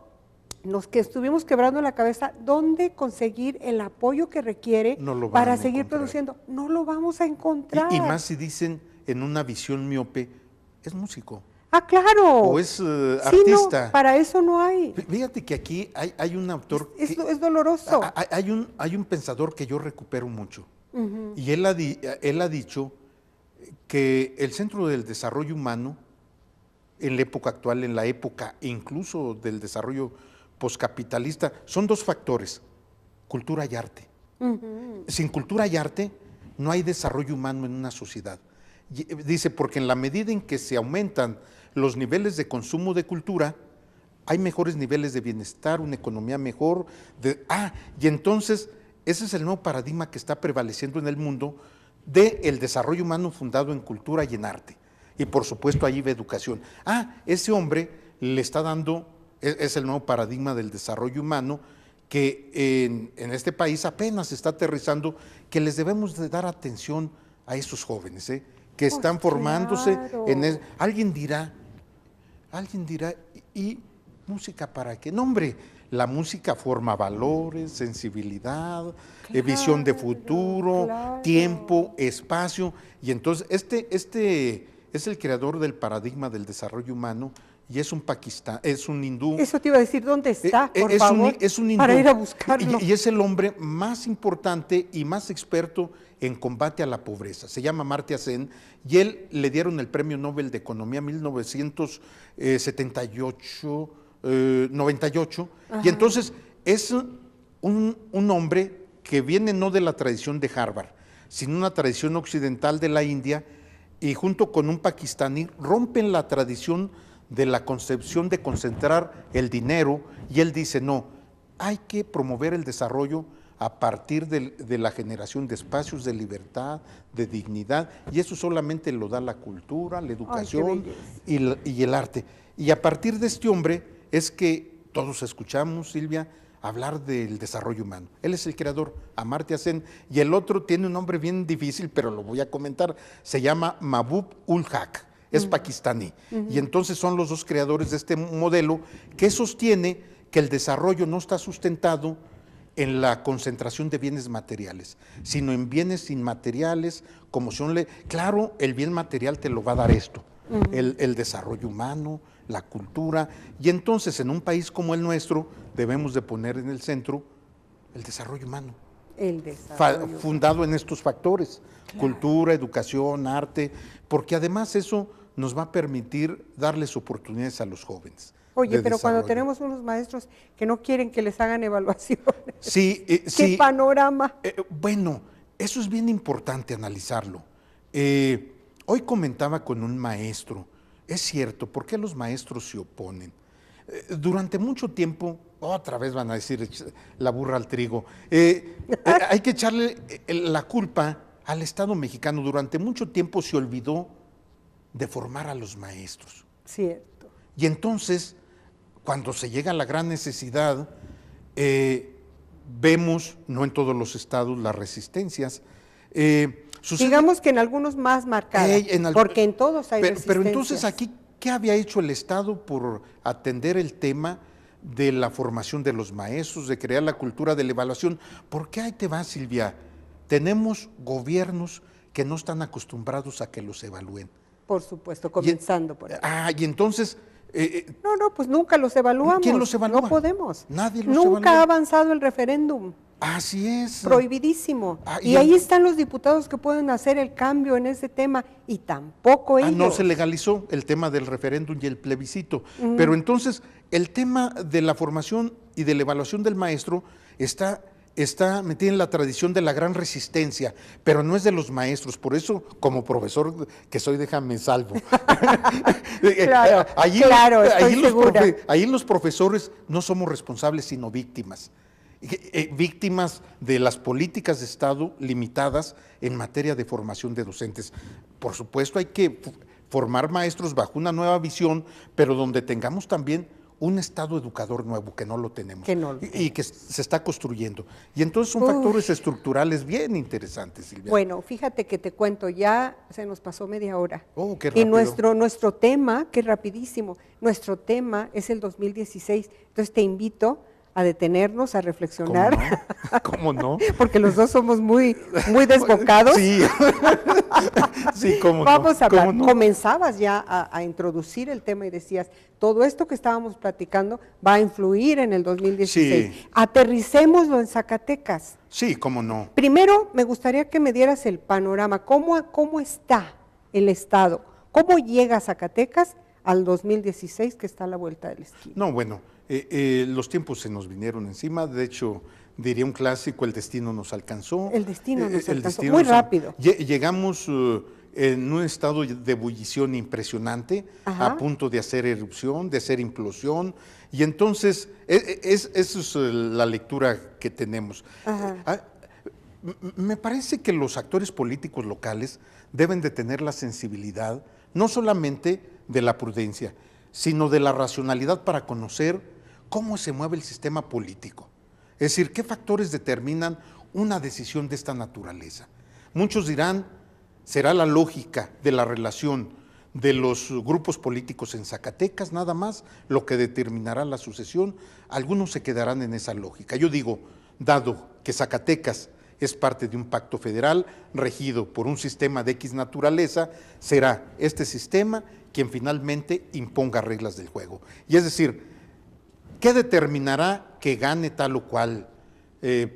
los que estuvimos quebrando la cabeza, ¿dónde conseguir el apoyo que requiere No lo van para a seguir encontrar. produciendo? No lo vamos a encontrar. Y más si dicen en una visión miope, es músico Ah, claro. o es Sí, artista. no, para eso no hay. Fíjate que aquí hay un autor, Es doloroso. hay un pensador que yo recupero mucho, y él ha dicho que el centro del desarrollo humano, en la época actual, en la época incluso del desarrollo poscapitalista, son dos factores, cultura y arte. Sin cultura y arte no hay desarrollo humano en una sociedad. Dice, porque en la medida en que se aumentan los niveles de consumo de cultura, hay mejores niveles de bienestar, una economía mejor. Y entonces ese es el nuevo paradigma que está prevaleciendo en el mundo del desarrollo humano fundado en cultura y en arte. Y por supuesto allí va educación. Ese hombre le está dando, es el nuevo paradigma del desarrollo humano que en este país apenas está aterrizando, que les debemos de dar atención a esos jóvenes, que están formándose. Claro. Alguien dirá, ¿y música para qué? No, hombre, la música forma valores, sensibilidad, visión de futuro, claro. tiempo, espacio. Y entonces este es el creador del paradigma del desarrollo humano y es un hindú. Eso te iba a decir, ¿dónde está? Por Es favor, un hindú. para ir a buscarlo. Y es el hombre más importante y más experto en combate a la pobreza. Se llama Amartya Sen y él le dieron el Premio Nobel de Economía 98. Y entonces es un hombre que viene no de la tradición de Harvard, sino una tradición occidental de la India, y junto con un pakistaní rompen la tradición de la concepción de concentrar el dinero, y él dice, no, hay que promover el desarrollo a partir de la generación de espacios de libertad, de dignidad, y eso solamente lo da la cultura, la educación y el arte. Y a partir de este hombre es que todos escuchamos, Silvia, hablar del desarrollo humano. Él es el creador, Amartya Sen, y el otro tiene un nombre bien difícil, pero lo voy a comentar, se llama Mahbub ul Haq, es pakistaní, y entonces son los dos creadores de este modelo que sostiene que el desarrollo no está sustentado en la concentración de bienes materiales, sino en bienes inmateriales, como son, claro, el bien material te lo va a dar esto, el desarrollo humano, la cultura, y entonces en un país como el nuestro debemos de poner en el centro el desarrollo humano, El fundado en estos factores, cultura, educación, arte, porque además eso nos va a permitir darles oportunidades a los jóvenes. Oye, de pero cuando desarrollo. tenemos unos maestros que no quieren que les hagan evaluaciones, Sí, ¿qué sí. panorama? Bueno, eso es bien importante analizarlo. Hoy comentaba con un maestro, es cierto, ¿por qué los maestros se oponen? Durante mucho tiempo, otra vez van a decir la burra al trigo, hay que echarle la culpa al Estado mexicano. Durante mucho tiempo se olvidó de formar a los maestros. Cierto. Y entonces, cuando se llega a la gran necesidad, vemos, no en todos los estados, las resistencias. Digamos que en algunos más marcadas, porque en todos hay pero resistencias. entonces aquí, ¿qué había hecho el Estado por atender el tema de la formación de los maestros, de crear la cultura de la evaluación? Porque ahí te va, Silvia, tenemos gobiernos que no están acostumbrados a que los evalúen. Por supuesto, comenzando por ahí. Y entonces... No, pues nunca los evaluamos. ¿Quién los evalúa? No podemos. Nadie los Nunca evalúa. ha avanzado el referéndum. Así es. Prohibidísimo. Y Y ahí están los diputados que pueden hacer el cambio en ese tema y tampoco ellos. No se legalizó el tema del referéndum y el plebiscito. Pero entonces el tema de la formación y de la evaluación del maestro está metida en la tradición de la gran resistencia, pero no es de los maestros. Por eso, como profesor que soy, déjame salvo. Claro, claro, estoy segura. Ahí los profesores no somos responsables, sino víctimas. Víctimas de las políticas de Estado limitadas en materia de formación de docentes. Por supuesto, hay que formar maestros bajo una nueva visión, pero donde tengamos también un Estado educador nuevo, que no lo tenemos, y que se está construyendo. Y entonces son factores estructurales bien interesantes, Silvia. Bueno, fíjate que te cuento, ya se nos pasó media hora. Oh, qué y rápido. nuestro tema, que rapidísimo, nuestro tema es el 2016. Entonces te invito a detenernos, a reflexionar. ¿Cómo no? Porque los dos somos muy desbocados. Sí, sí, cómo no. Vamos a hablar. ¿Cómo no? Comenzabas ya a introducir el tema y decías, todo esto que estábamos platicando va a influir en el 2016. Sí. Aterricémoslo en Zacatecas. Sí, cómo no. Primero, me gustaría que me dieras el panorama. ¿Cómo está el Estado? ¿Cómo llega Zacatecas al 2016, que está a la vuelta de la esquina? No, bueno, los tiempos se nos vinieron encima. De hecho, diría un clásico, el destino nos alcanzó. El destino nos alcanzó, destino muy rápido. Llegamos en un estado de ebullición impresionante, Ajá. a punto de hacer erupción, de hacer implosión, y entonces, eso es la lectura que tenemos. Me parece que los actores políticos locales deben de tener la sensibilidad, no solamente de la prudencia, sino de la racionalidad para conocer cómo se mueve el sistema político. Es decir, qué factores determinan una decisión de esta naturaleza. Muchos dirán, será la lógica de la relación de los grupos políticos en Zacatecas, nada más, lo que determinará la sucesión. Algunos se quedarán en esa lógica. Yo digo, dado que Zacatecas es parte de un pacto federal regido por un sistema de X naturaleza, será este sistema quien finalmente imponga reglas del juego. Y es decir, ¿qué determinará que gane tal o cual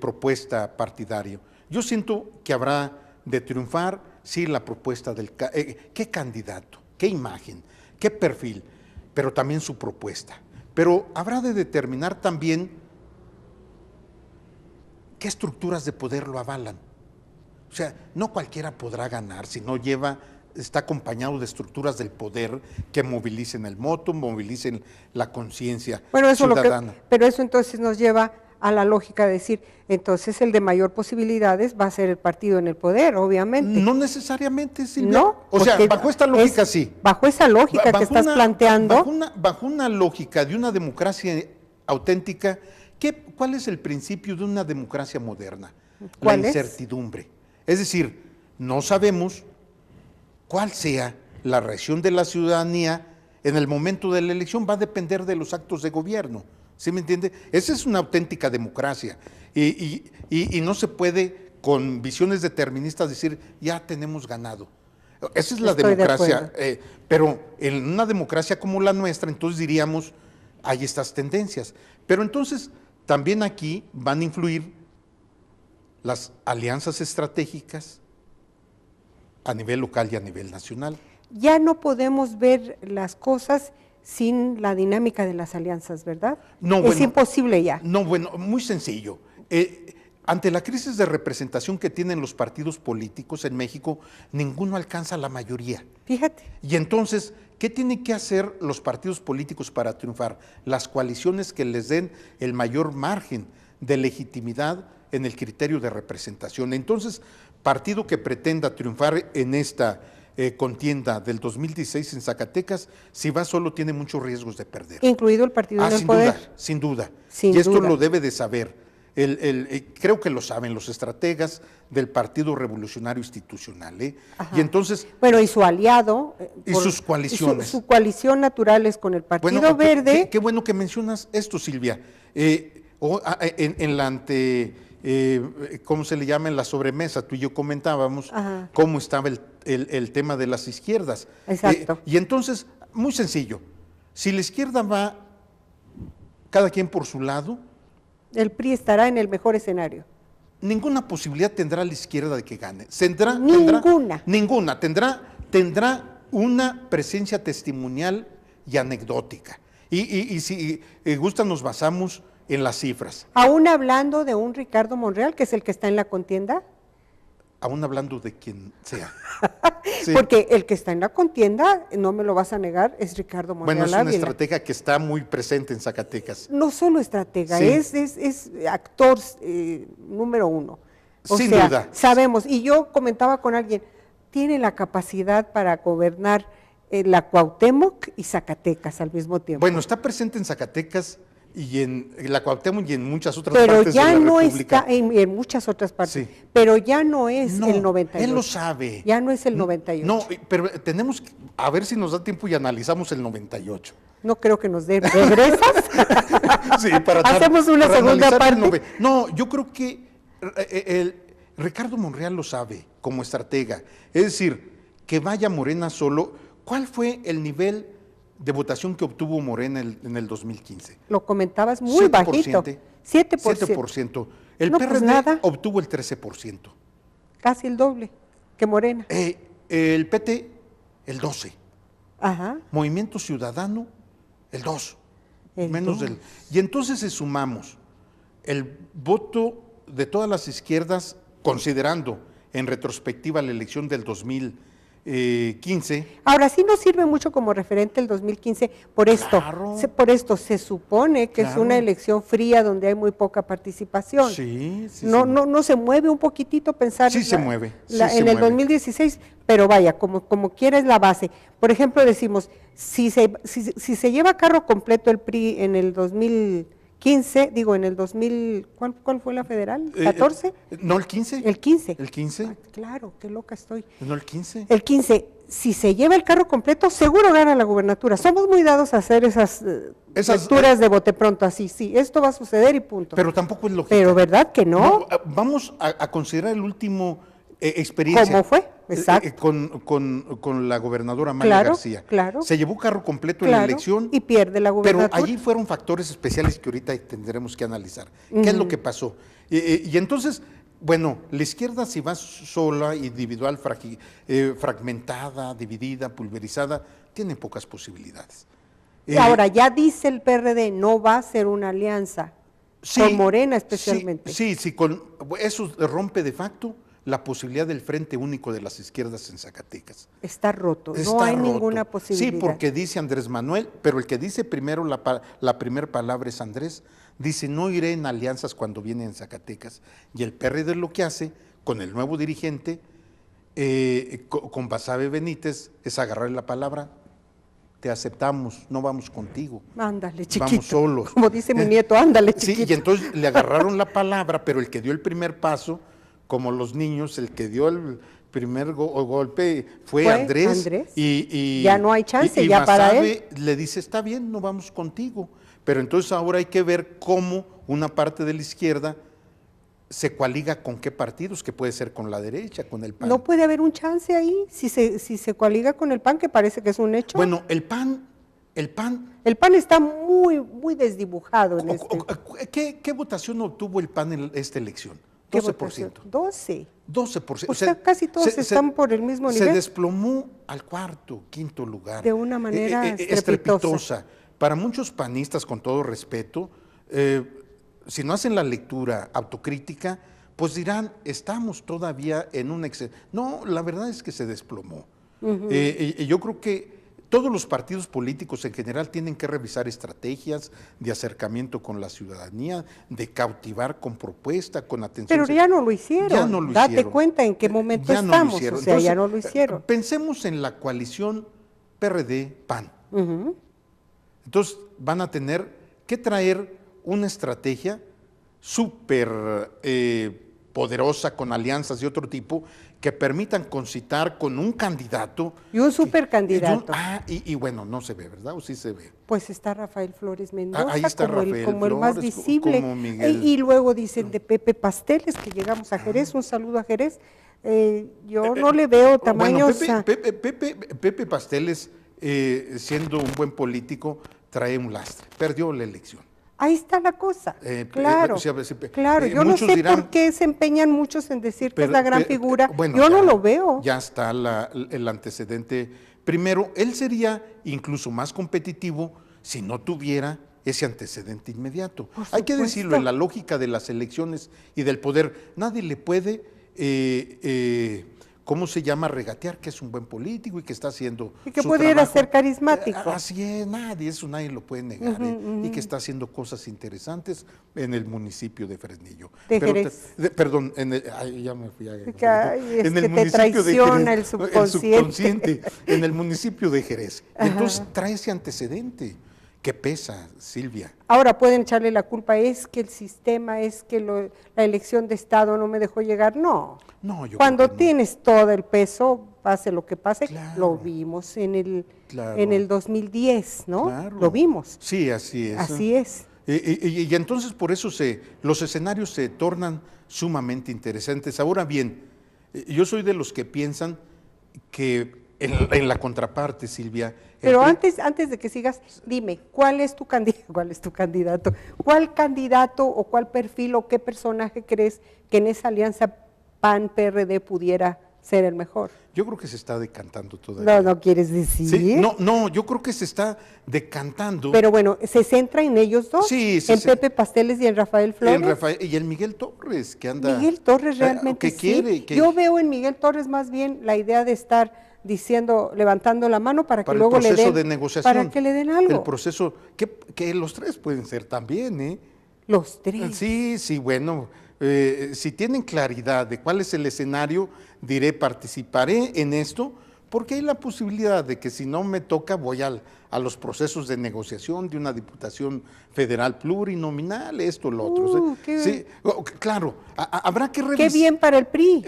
propuesta partidaria? Yo siento que habrá de triunfar, sí, la propuesta del qué candidato, qué imagen, qué perfil, pero también su propuesta. Pero habrá de determinar también qué estructuras de poder lo avalan. O sea, no cualquiera podrá ganar si no está acompañado de estructuras del poder que movilicen el voto, movilicen la conciencia ciudadana. Pero eso entonces nos lleva a la lógica de decir, entonces el de mayor posibilidades va a ser el partido en el poder, obviamente. No necesariamente, Silvia. No, o sea, bajo esta lógica sí. Bajo esa lógica que estás planteando. Bajo una lógica de una democracia auténtica, ¿cuál es el principio de una democracia moderna? La incertidumbre. Es decir, no sabemos cuál sea la reacción de la ciudadanía en el momento de la elección, va a depender de los actos de gobierno. ¿Sí me entiende? Esa es una auténtica democracia y no se puede con visiones deterministas decir, ya tenemos ganado. Esa es la democracia, pero en una democracia como la nuestra, entonces diríamos, hay estas tendencias. Pero entonces también aquí van a influir las alianzas estratégicas a nivel local y a nivel nacional. ya no podemos ver las cosas sin la dinámica de las alianzas, ¿verdad? No, es bueno, imposible ya. No, bueno, muy sencillo. Ante la crisis de representación que tienen los partidos políticos en México, ninguno alcanza la mayoría. Fíjate. Y entonces, ¿qué tienen que hacer los partidos políticos para triunfar? Las coaliciones que les den el mayor margen de legitimidad en el criterio de representación. Entonces, partido que pretenda triunfar en esta contienda del 2016 en Zacatecas, si va solo tiene muchos riesgos de perder. Incluido el partido en el sin poder. duda, sin duda. Sin y esto duda. lo debe de saber. Creo que lo saben los estrategas del Partido Revolucionario Institucional. Y entonces, bueno, y su aliado. Y sus coaliciones. Su coalición natural es con el Partido bueno, Verde. Qué bueno que mencionas esto, Silvia. En la ¿cómo se le llama? En la sobremesa, tú y yo comentábamos cómo estaba el tema de las izquierdas. Exacto. Y entonces, muy sencillo, si la izquierda va cada quien por su lado, el PRI estará en el mejor escenario. ninguna posibilidad tendrá la izquierda de que gane. Ninguna. Tendrá una presencia testimonial y anecdótica. Y si gusta, nos basamos en las cifras. Aún hablando de un Ricardo Monreal, que es el que está en la contienda. Aún hablando de quien sea. Sí. Porque el que está en la contienda, no me lo vas a negar, es Ricardo Monreal. Bueno, es una Ávila. estratega que está muy presente en Zacatecas. No solo estratega, Sí. es actor número uno. Sin duda. Sabemos, y yo comentaba con alguien, tiene la capacidad para gobernar la Cuauhtémoc y Zacatecas al mismo tiempo. Bueno, está presente en Zacatecas y en la Cuauhtémoc y en muchas otras pero partes ya de la no República. está en muchas otras partes, Sí. pero ya no es No, el 98. él lo sabe. Ya no es el 98. No, pero tenemos que, a ver si nos da tiempo y analizamos el 98. No creo que nos dé. ¿Regresas? Sí, para Hacemos una para segunda analizar el parte. No, yo creo que Ricardo Monreal lo sabe como estratega. Es decir, que vaya Morena solo. ¿Cuál fue el nivel de votación que obtuvo Morena en el 2015? Lo comentabas muy 7%. bajito. 7%. 7%. El No, PRD pues nada. obtuvo el 13%. Casi el doble que Morena. El PT, el 12%. Ajá. Movimiento Ciudadano, el 2%. El Menos 2. Y entonces si sumamos el voto de todas las izquierdas, considerando en retrospectiva la elección del 2015. Ahora sí nos sirve mucho como referente el 2015 por esto. Claro. Por esto se supone que es Claro. una elección fría donde hay muy poca participación. Sí, No se mueve un poquitito pensar Sí se mueve, sí se en el mueve. 2016, pero vaya, como quiera es la base. Por ejemplo, decimos, si se lleva carro completo el PRI en el 2015, digo en el 2000, ¿cuál fue la federal? ¿14? No, el 15. El 15. ¿El 15? Ah, claro, qué loca estoy. No, el 15. El 15, si se lleva el carro completo, seguro gana la gubernatura. Somos muy dados a hacer esas lecturas de bote pronto, así, sí, esto va a suceder y punto. Pero tampoco es lógico. Pero ¿verdad que no? Vamos a considerar el último experiencia. ¿Cómo fue? Exacto. Con la gobernadora Amalia Claro, García. claro. Se llevó carro completo en la Claro, elección. y pierde la Pero gubernatura. allí fueron factores especiales que ahorita tendremos que analizar. ¿Qué es lo que pasó? Y entonces, bueno, la izquierda si va sola, individual, fragmentada, dividida, pulverizada, tiene pocas posibilidades. Y ahora ya dice el PRD, no va a ser una alianza con Morena especialmente. Sí, eso rompe de facto la posibilidad del Frente Único de las Izquierdas en Zacatecas. Está roto, no Está hay roto. ninguna posibilidad. Sí, porque dice Andrés Manuel, pero el que dice primero la primera palabra es Andrés, dice no iré en alianzas cuando viene en Zacatecas. Y el PRD lo que hace con el nuevo dirigente, con Basabe Benítez, es agarrarle la palabra, te aceptamos, no vamos contigo. Ándale, chiquito. Vamos solos. Como dice mi nieto, ándale, chiquito. Sí, y entonces le agarraron la palabra, pero el que dio el primer paso, como los niños, el que dio el primer golpe fue Andrés. Y ya no hay chance, y ya para Basabe le dice, está bien, no vamos contigo. Pero entonces ahora hay que ver cómo una parte de la izquierda se coaliga con qué partidos, que puede ser con la derecha, con el PAN. No puede haber un chance ahí, si se coaliga con el PAN, que parece que es un hecho. Bueno, el PAN. El PAN está muy desdibujado en ¿Qué votación obtuvo el PAN en esta elección? ¿Qué 12%. votación? 12. 12%. O sea, casi todos están por el mismo nivel. Se desplomó al cuarto, quinto lugar. De una manera estrepitosa. Para muchos panistas, con todo respeto, si no hacen la lectura autocrítica, pues dirán, estamos todavía en un exceso. No, la verdad es que se desplomó. Yo creo que todos los partidos políticos en general tienen que revisar estrategias de acercamiento con la ciudadanía, de cautivar con propuesta, con atención. Pero ya no lo hicieron. Ya no lo Date hicieron. cuenta en qué momento Ya no estamos. lo hicieron. O sea, Entonces, ya no lo hicieron. Pensemos en la coalición PRD-PAN. Entonces van a tener que traer una estrategia súper poderosa, con alianzas de otro tipo, que permitan concitar con un candidato. Y un supercandidato. Y bueno, no se ve, ¿verdad? ¿O sí se ve? Pues está Rafael Flores Mendoza, ahí está como, Rafael como el más Flores, visible. como Miguel. Y luego dicen de Pepe Pasteles, que llegamos a Jerez, un saludo a Jerez. Yo no le veo tamaños. Bueno, Pepe Pasteles, siendo un buen político, trae un lastre, perdió la elección. Ahí está la cosa, claro, claro. Yo no sé dirán, por qué se empeñan muchos en decir que es la gran figura. Bueno, yo no lo veo. Ya está el antecedente. Primero, él sería incluso más competitivo si no tuviera ese antecedente inmediato. Hay que decirlo, en la lógica de las elecciones y del poder, nadie le puede ¿cómo se llama? Regatear que es un buen político y que está haciendo y que su pudiera trabajo. ser carismático. Así es, eso nadie lo puede negar. Y que está haciendo cosas interesantes en el municipio de Fresnillo. Perdón, ya me fui a... en el municipio de Jerez, el subconsciente. En el municipio de Jerez. Entonces trae ese antecedente. ¿Qué pesa, Silvia? Ahora pueden echarle la culpa, es que el sistema, es que la elección de Estado no me dejó llegar. No, yo cuando tienes todo el peso, pase lo que pase, lo vimos en el 2010, ¿no? Claro. Lo vimos. Sí, así es. Así es. Y entonces por eso los escenarios se tornan sumamente interesantes. Ahora bien, yo soy de los que piensan que en la contraparte, Silvia. Pero antes de que sigas, dime, ¿cuál es tu candidato? ¿Cuál candidato o cuál perfil o qué personaje crees que en esa alianza PAN-PRD pudiera ser el mejor? Yo creo que se está decantando todavía. ¿No quieres decir? Sí, no, yo creo que se está decantando. Pero bueno, ¿se centra en ellos dos? Sí, ¿En Pepe Pasteles y en Rafael Flores? Y en Miguel Torres, que anda... Miguel Torres realmente quiere. Yo veo en Miguel Torres más bien la idea de estar diciendo, levantando la mano para que luego le den... el proceso de negociación. Para que le den algo. El proceso, que los tres pueden ser también, ¿eh? Los tres. Sí, bueno, si tienen claridad de cuál es el escenario, diré, participaré en esto, porque hay la posibilidad de que si no me toca, voy a los procesos de negociación de una diputación federal plurinominal, esto, lo otro. Sí, claro, habrá que revisar. Qué bien para el PRI.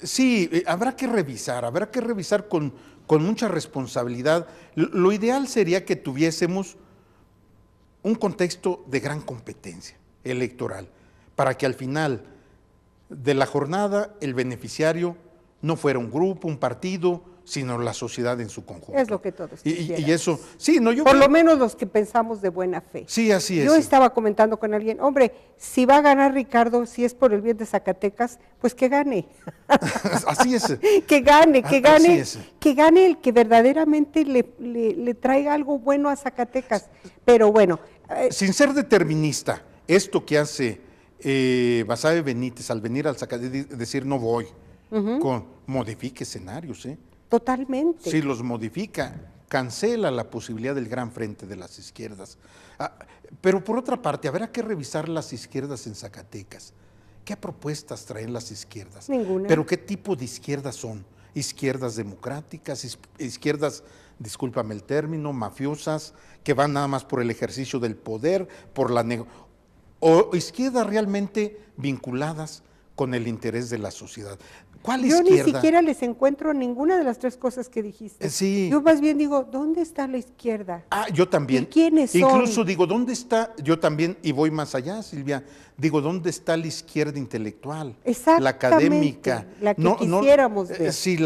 Sí, habrá que revisar con mucha responsabilidad. Lo ideal sería que tuviésemos un contexto de gran competencia electoral, para que al final de la jornada el beneficiario no fuera un grupo, un partido, sino la sociedad en su conjunto. Es lo que todos quisieran. Y eso, sí, no, yo por creo, lo menos los que pensamos de buena fe. Sí, así es. Yo estaba comentando con alguien, hombre, si va a ganar Ricardo, si es por el bien de Zacatecas, pues que gane. Así es. que gane el que verdaderamente le traiga algo bueno a Zacatecas. Pero bueno. Sin ser determinista, esto que hace Basabe Benítez al venir al Zacatecas, decir no voy, modifique escenarios, Totalmente. Si los modifica, cancela la posibilidad del gran frente de las izquierdas. Pero por otra parte, habrá que revisar las izquierdas en Zacatecas. ¿Qué propuestas traen las izquierdas? Ninguna. ¿Pero qué tipo de izquierdas son? ¿Izquierdas democráticas? ¿Izquierdas, discúlpame el término, mafiosas, que van nada más por el ejercicio del poder, o izquierdas realmente vinculadas con el interés de la sociedad? ¿Cuál Yo izquierda? Ni siquiera les encuentro ninguna de las tres cosas que dijiste. Sí. Yo más bien digo, ¿dónde está la izquierda? Yo también. ¿Y quiénes son? Incluso digo, ¿dónde está? Yo también, y voy más allá, Silvia, digo, ¿dónde está la izquierda intelectual? Exactamente, la académica. La que quisiéramos ver. Sí,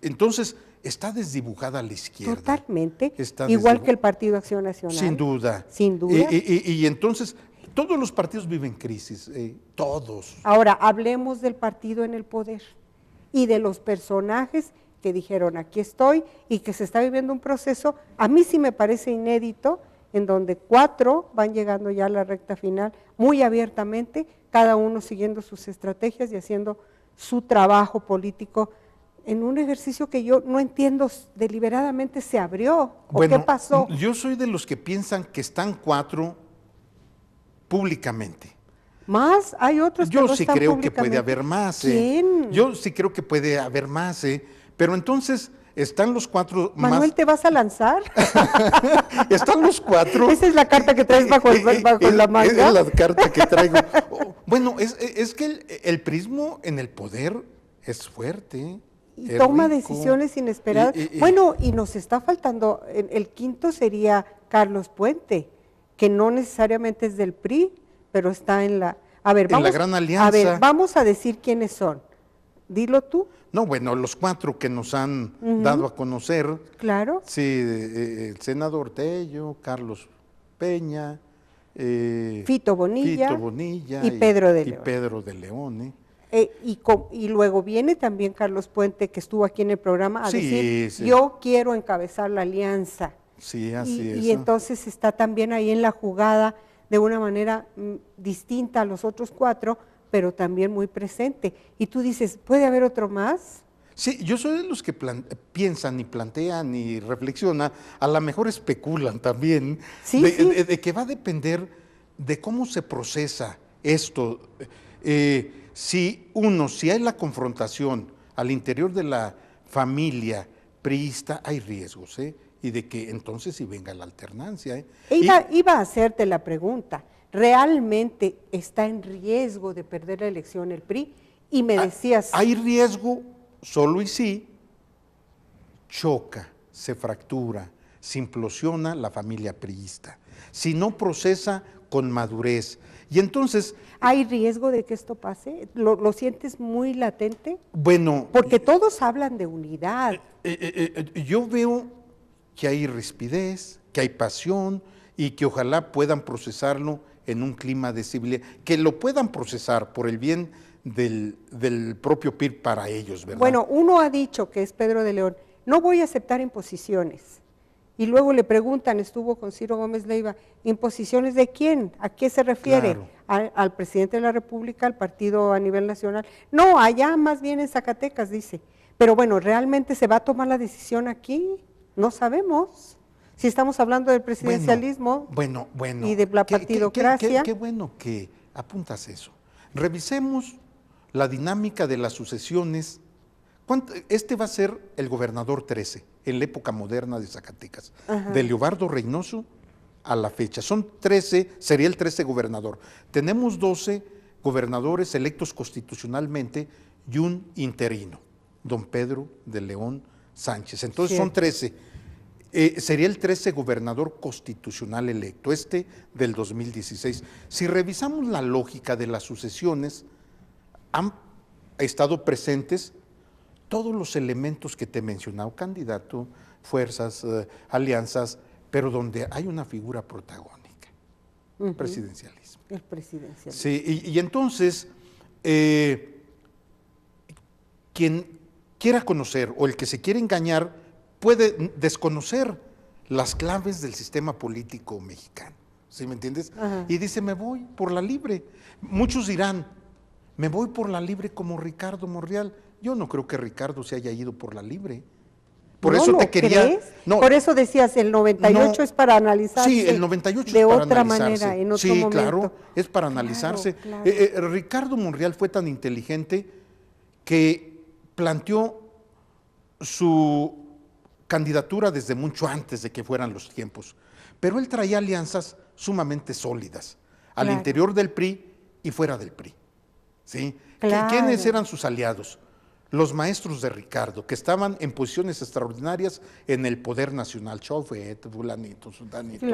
entonces, está desdibujada la izquierda. Totalmente, igual que el Partido Acción Nacional. Sin duda. Sin duda. Y entonces, todos los partidos viven crisis, todos. Ahora, hablemos del partido en el poder. y de los personajes que dijeron aquí estoy y que se está viviendo un proceso, a mí sí me parece inédito, en donde 4 van llegando ya a la recta final muy abiertamente, cada uno siguiendo sus estrategias y haciendo su trabajo político en un ejercicio que yo no entiendo, deliberadamente se abrió, ¿o qué pasó? Yo soy de los que piensan que están 4 públicamente. Más, hay otros que no Yo sí están creo que puede públicamente. haber más. ¿Quién? Yo sí creo que puede haber más, pero entonces están los 4 Manuel, más. ¿te vas a lanzar? Están los 4. Esa es la carta que traes bajo la manga. Es la carta que traigo. Bueno, es que el prismo en el poder es fuerte. Y es toma rico. decisiones inesperadas. Bueno, y nos está faltando, el quinto sería Carlos Puente, que no necesariamente es del PRI, pero está en la... A ver, En la Gran Alianza. A ver, vamos a decir quiénes son. Dilo tú. No, bueno, los 4 que nos han dado a conocer. Claro. Sí, el senador Tello, Carlos Peña, Fito Bonilla y Pedro de León. Y luego viene también Carlos Puente, que estuvo aquí en el programa, a decir, yo quiero encabezar la alianza. Sí, así es. Y entonces está también ahí en la jugada de una manera distinta a los otros 4, pero también muy presente. Y tú dices, ¿puede haber otro más? Sí, yo soy de los que piensan y plantean y reflexionan, a lo mejor especulan también, de que va a depender de cómo se procesa esto. Si hay la confrontación al interior de la familia priista, hay riesgos, y de que entonces sí venga la alternancia. Iba a hacerte la pregunta, ¿realmente está en riesgo de perder la elección el PRI? Y me decías... Hay riesgo solo y si choca, se fractura, se implosiona la familia priista, si no procesa con madurez. Y entonces... ¿Hay riesgo de que esto pase? ¿Lo sientes muy latente? Bueno... Porque todos hablan de unidad. Yo veo que hay rispidez, que hay pasión y que ojalá puedan procesarlo en un clima de civilidad, que lo puedan procesar por el bien del propio PRI para ellos, ¿verdad? Bueno, uno ha dicho, que es Pedro de León, no voy a aceptar imposiciones. Y luego le preguntan, estuvo con Ciro Gómez Leiva, ¿imposiciones de quién? ¿A qué se refiere? Claro. Al presidente de la República, al partido a nivel nacional. No, allá más bien en Zacatecas, dice. Pero bueno, ¿realmente se va a tomar la decisión aquí? No sabemos. Si estamos hablando del presidencialismo bueno, y de la partidocracia. Qué bueno que apuntas eso. Revisemos la dinámica de las sucesiones. Este va a ser el gobernador 13 en la época moderna de Zacatecas, de Leobardo Reynoso a la fecha. Son 13, sería el 13 gobernador. Tenemos 12 gobernadores electos constitucionalmente y un interino, don Pedro de León Sánchez. Entonces son 13. Sería el 13 gobernador constitucional electo, del 2016. Si revisamos la lógica de las sucesiones, han estado presentes todos los elementos que te he mencionado, candidato, fuerzas, alianzas, pero donde hay una figura protagónica, presidencialismo. El presidencialismo. Sí, y entonces, quien quiera conocer o el que se quiere engañar puede desconocer las claves del sistema político mexicano, ¿sí me entiendes? Y dice, me voy por la libre. Muchos dirán, me voy por la libre como Ricardo Monreal. Yo no creo que Ricardo se haya ido por la libre. Por eso te quería... ¿Crees? No, por eso decías, el 98 es para analizarse. Sí, el 98 de es para otra analizarse. manera, en otro momento. Claro, es para analizarse. Claro. Ricardo Monreal fue tan inteligente que planteó su candidatura desde mucho antes de que fueran los tiempos, pero él traía alianzas sumamente sólidas al interior del PRI y fuera del PRI. ¿Sí? ¿Quiénes eran sus aliados? Los maestros de Ricardo, que estaban en posiciones extraordinarias en el poder nacional, Chofet, fulanito, sudanito,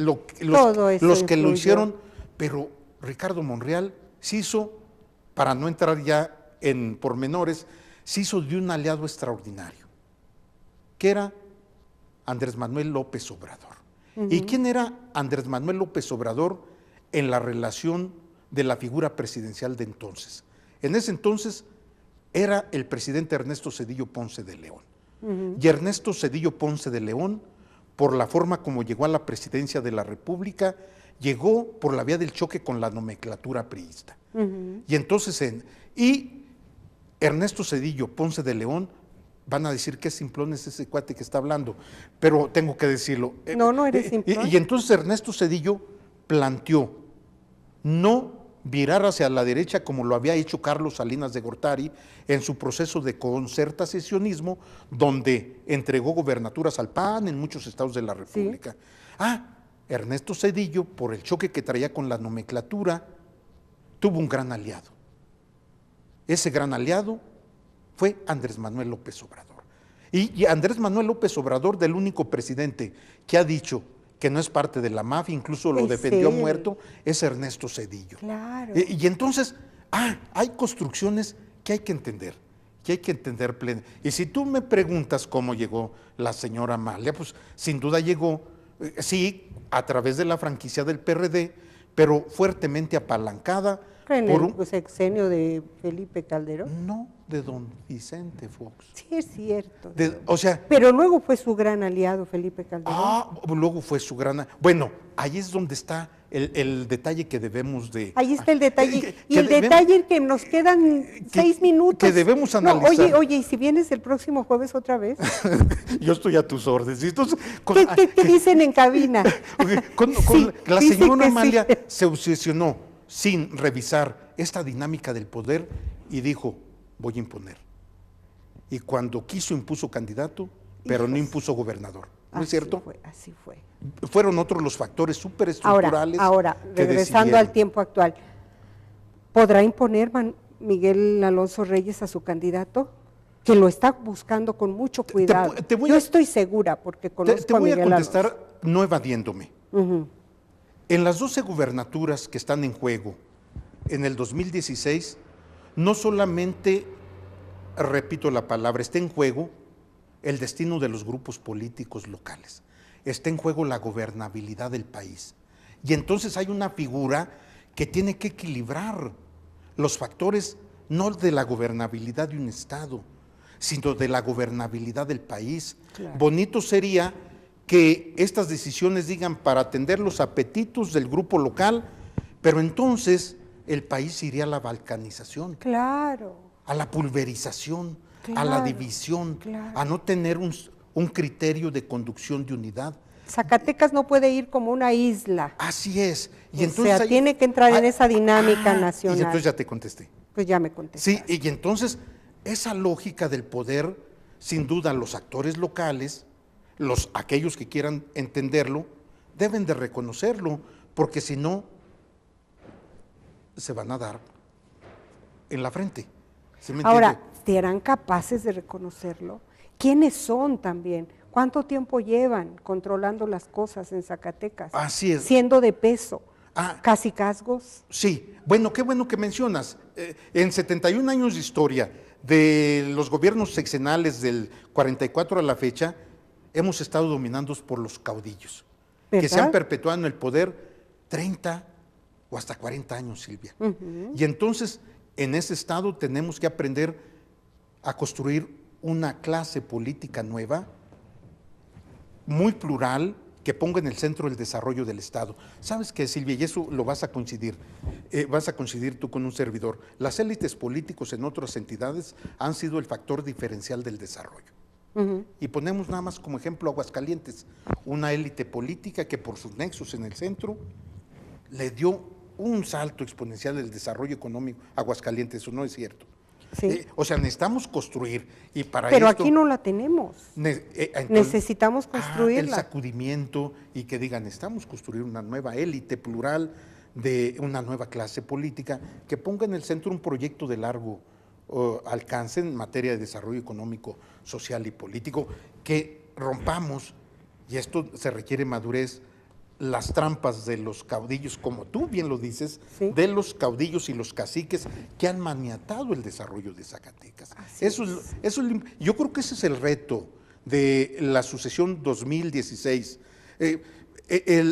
los que lo hicieron, pero Ricardo Monreal se hizo, para no entrar ya en pormenores, se hizo de un aliado extraordinario, que era Andrés Manuel López Obrador. ¿Y quién era Andrés Manuel López Obrador en la relación de la figura presidencial de entonces? En ese entonces era el presidente Ernesto Zedillo Ponce de León. Y Ernesto Zedillo Ponce de León, por la forma como llegó a la presidencia de la República, llegó por la vía del choque con la nomenclatura priista. Y entonces, y Ernesto Zedillo Ponce de León, van a decir qué simplón es ese cuate que está hablando, pero tengo que decirlo. No eres simplón. Y entonces Ernesto Zedillo planteó no virar hacia la derecha como lo había hecho Carlos Salinas de Gortari en su proceso de concertacionismo, donde entregó gobernaturas al PAN en muchos estados de la República. Sí. Ernesto Zedillo, por el choque que traía con la nomenclatura, tuvo un gran aliado. Ese gran aliado fue Andrés Manuel López Obrador. Y Andrés Manuel López Obrador, del único presidente que ha dicho que no es parte de la mafia, incluso lo defendió muerto, es Ernesto Zedillo. Claro. Y entonces, hay construcciones que hay que entender, pleno. Y si tú me preguntas cómo llegó la señora Amalia, pues sin duda llegó, sí, a través de la franquicia del PRD, pero fuertemente apalancada. ¿En el sexenio de Felipe Calderón? No, de don Vicente Fox. Sí, es cierto. O sea, pero luego fue su gran aliado Felipe Calderón. Luego fue su gran... Bueno, ahí es donde está el detalle que debemos de... Ahí está el detalle. Detalle que nos quedan 6 minutos. Que debemos analizar. No, oye, ¿y si vienes el próximo jueves otra vez? Yo estoy a tus órdenes. Entonces, ¿Qué dicen en cabina? La señora Amalia se obsesionó sin revisar esta dinámica del poder y dijo, voy a imponer. Y cuando quiso impuso candidato, pero no impuso gobernador. ¿No es cierto? Así fue. Fueron otros los factores superestructurales. Ahora regresando al tiempo actual, ¿podrá imponer Miguel Alonso Reyes a su candidato? Que lo está buscando con mucho cuidado. Yo estoy segura porque conozco a Miguel Alonso. Te voy a contestar no evadiéndome. En las 12 gubernaturas que están en juego en el 2016, no solamente, repito la palabra, está en juego el destino de los grupos políticos locales, está en juego la gobernabilidad del país. Y entonces hay una figura que tiene que equilibrar los factores no de la gobernabilidad de un estado, sino de la gobernabilidad del país. Claro. Bonito sería que estas decisiones digan para atender los apetitos del grupo local, pero entonces el país iría a la balcanización, claro, a la pulverización, claro, a la división, claro, a no tener un criterio de conducción de unidad. Zacatecas no puede ir como una isla. Así es. Y entonces tiene que entrar en esa dinámica nacional. Y entonces ya te contesté. Pues ya me contestaste. Sí, y entonces esa lógica del poder, sin duda los actores locales, aquellos que quieran entenderlo, deben de reconocerlo, porque si no, se van a dar en la frente. ¿Sí me entiende? Ahora, ¿serán capaces de reconocerlo? ¿Quiénes son también? ¿Cuánto tiempo llevan controlando las cosas en Zacatecas? Así es. Siendo de peso. ¿Cacicazgos? Sí, bueno, qué bueno que mencionas. En 71 años de historia de los gobiernos sexenales del 44 a la fecha, hemos estado dominados por los caudillos, ¿verdad?, que se han perpetuado en el poder 30 o hasta 40 años, Silvia. Y entonces, en ese estado tenemos que aprender a construir una clase política nueva, muy plural, que ponga en el centro el desarrollo del Estado. ¿Sabes qué, Silvia? Y eso lo vas a coincidir tú con un servidor. Las élites políticos en otras entidades han sido el factor diferencial del desarrollo. Y ponemos nada más como ejemplo Aguascalientes, una élite política que por sus nexos en el centro le dio un salto exponencial del desarrollo económico a Aguascalientes, ¿o no es cierto? Sí. O sea, necesitamos construir y para Pero esto, aquí no la tenemos. Necesitamos construirla. El sacudimiento y que digan, necesitamos construir una nueva élite plural de una nueva clase política que ponga en el centro un proyecto de largo alcance en materia de desarrollo económico, social y político, que rompamos, y esto se requiere madurez, las trampas de los caudillos, como tú bien lo dices, sí, de los caudillos y los caciques que han maniatado el desarrollo de Zacatecas. Yo creo que ese es el reto de la sucesión 2016.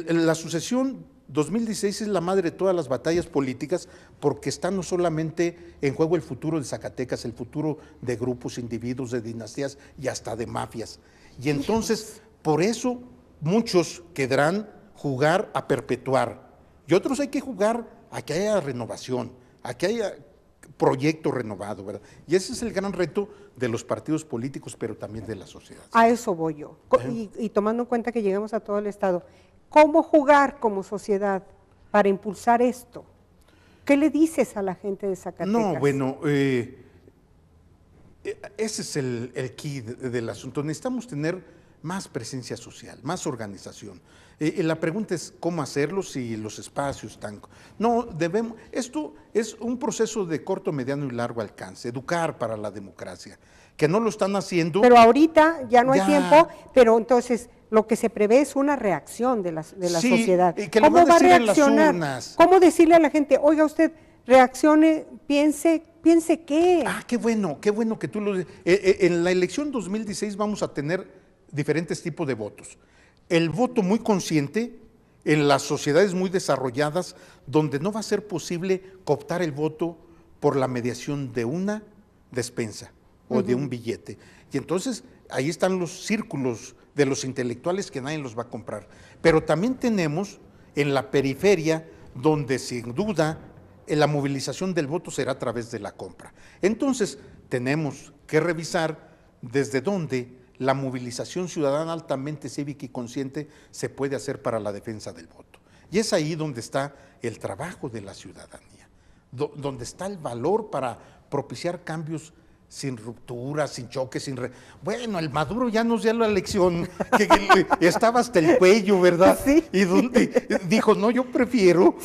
La sucesión 2016 es la madre de todas las batallas políticas porque está no solamente en juego el futuro de Zacatecas, el futuro de grupos, individuos, de dinastías y hasta de mafias. Y entonces, por eso muchos querrán jugar a perpetuar y otros hay que jugar a que haya renovación, a que haya proyecto renovado, ¿verdad? Y ese es el gran reto de los partidos políticos, pero también de la sociedad. A eso voy yo. Y tomando en cuenta que llegamos a todo el Estado, ¿cómo jugar como sociedad para impulsar esto? ¿Qué le dices a la gente de Zacatecas? No, bueno, ese es el key del asunto. Necesitamos tener más presencia social, más organización. La pregunta es cómo hacerlo si los espacios están… No, debemos… Esto es un proceso de corto, mediano y largo alcance, educar para la democracia, que no lo están haciendo… Pero ahorita ya no hay tiempo, pero entonces… Lo que se prevé es una reacción de la Sí, sociedad. que lo ¿Cómo va a decir a en las reaccionar? urnas. ¿Cómo decirle a la gente, oiga usted, reaccione, piense qué? Ah, qué bueno que tú lo… en la elección 2016 vamos a tener diferentes tipos de votos. El voto muy consciente en las sociedades muy desarrolladas, donde no va a ser posible cooptar el voto por la mediación de una despensa o de un billete. Y entonces ahí están los círculos de los intelectuales que nadie los va a comprar. Pero también tenemos en la periferia, donde sin duda la movilización del voto será a través de la compra. Entonces tenemos que revisar desde dónde la movilización ciudadana altamente cívica y consciente se puede hacer para la defensa del voto. Y es ahí donde está el trabajo de la ciudadanía, donde está el valor para propiciar cambios sin ruptura, sin choque, Bueno, el Maduro ya nos dio la lección, que estaba hasta el cuello, ¿verdad? Sí. Y donde dijo, no, yo prefiero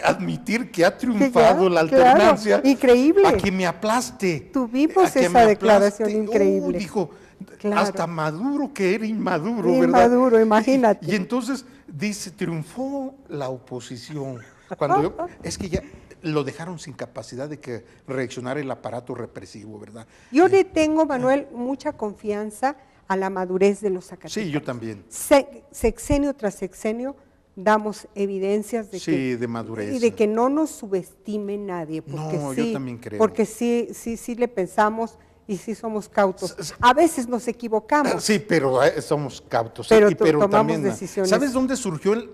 admitir que ha triunfado la claro, alternancia increíble. a que me aplaste. Tuvimos esa declaración increíble. Dijo, claro. hasta Maduro, que era inmaduro, ¿verdad? Inmaduro, imagínate. Y entonces dice, triunfó la oposición. Cuando es que ya lo dejaron sin capacidad de que reaccionara el aparato represivo, ¿verdad? Yo le tengo, Manuel, mucha confianza a la madurez de los zacatecanos. Sí, yo también. Sexenio tras sexenio damos evidencias de Sí, de madurez. y de que no nos subestime nadie, porque No, yo también creo. porque sí le pensamos y sí somos cautos. A veces nos equivocamos. Sí, pero somos cautos. Pero tomamos también, decisiones. ¿sabes dónde surgió en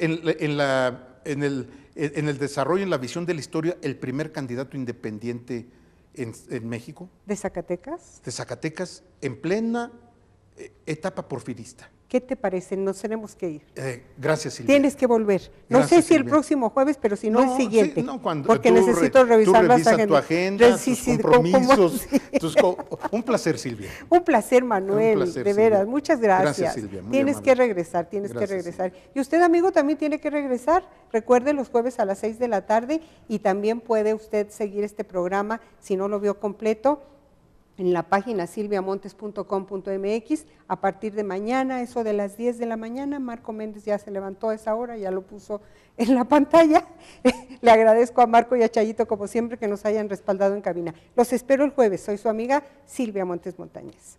el desarrollo, en la visión de la historia, el primer candidato independiente en México? ¿De Zacatecas? De Zacatecas, en plena etapa porfirista. ¿Qué te parece? Nos tenemos que ir. Gracias, Silvia. Tienes que volver. No Gracias, sé si el Silvia. próximo jueves, pero si no, el siguiente. Sí, no, cuando porque tú necesito revisar tú las revisas agendas. tu agenda, Sí, tus sí, compromisos. sí. Un placer, Silvia. Un placer, Manuel, Un placer, de veras. Silvia. Muchas gracias. Gracias, Silvia, muy Tienes amable. que regresar, tienes Gracias, que regresar. Y usted, amigo, también tiene que regresar. Recuerde los jueves a las 6 de la tarde y también puede usted seguir este programa si no lo vio completo en la página silviamontes.com.mx. A partir de mañana, eso de las 10 de la mañana, Marco Méndez ya se levantó a esa hora, ya lo puso en la pantalla. Le agradezco a Marco y a Chayito, como siempre, que nos hayan respaldado en cabina. Los espero el jueves. Soy su amiga Silvia Montes Montañez.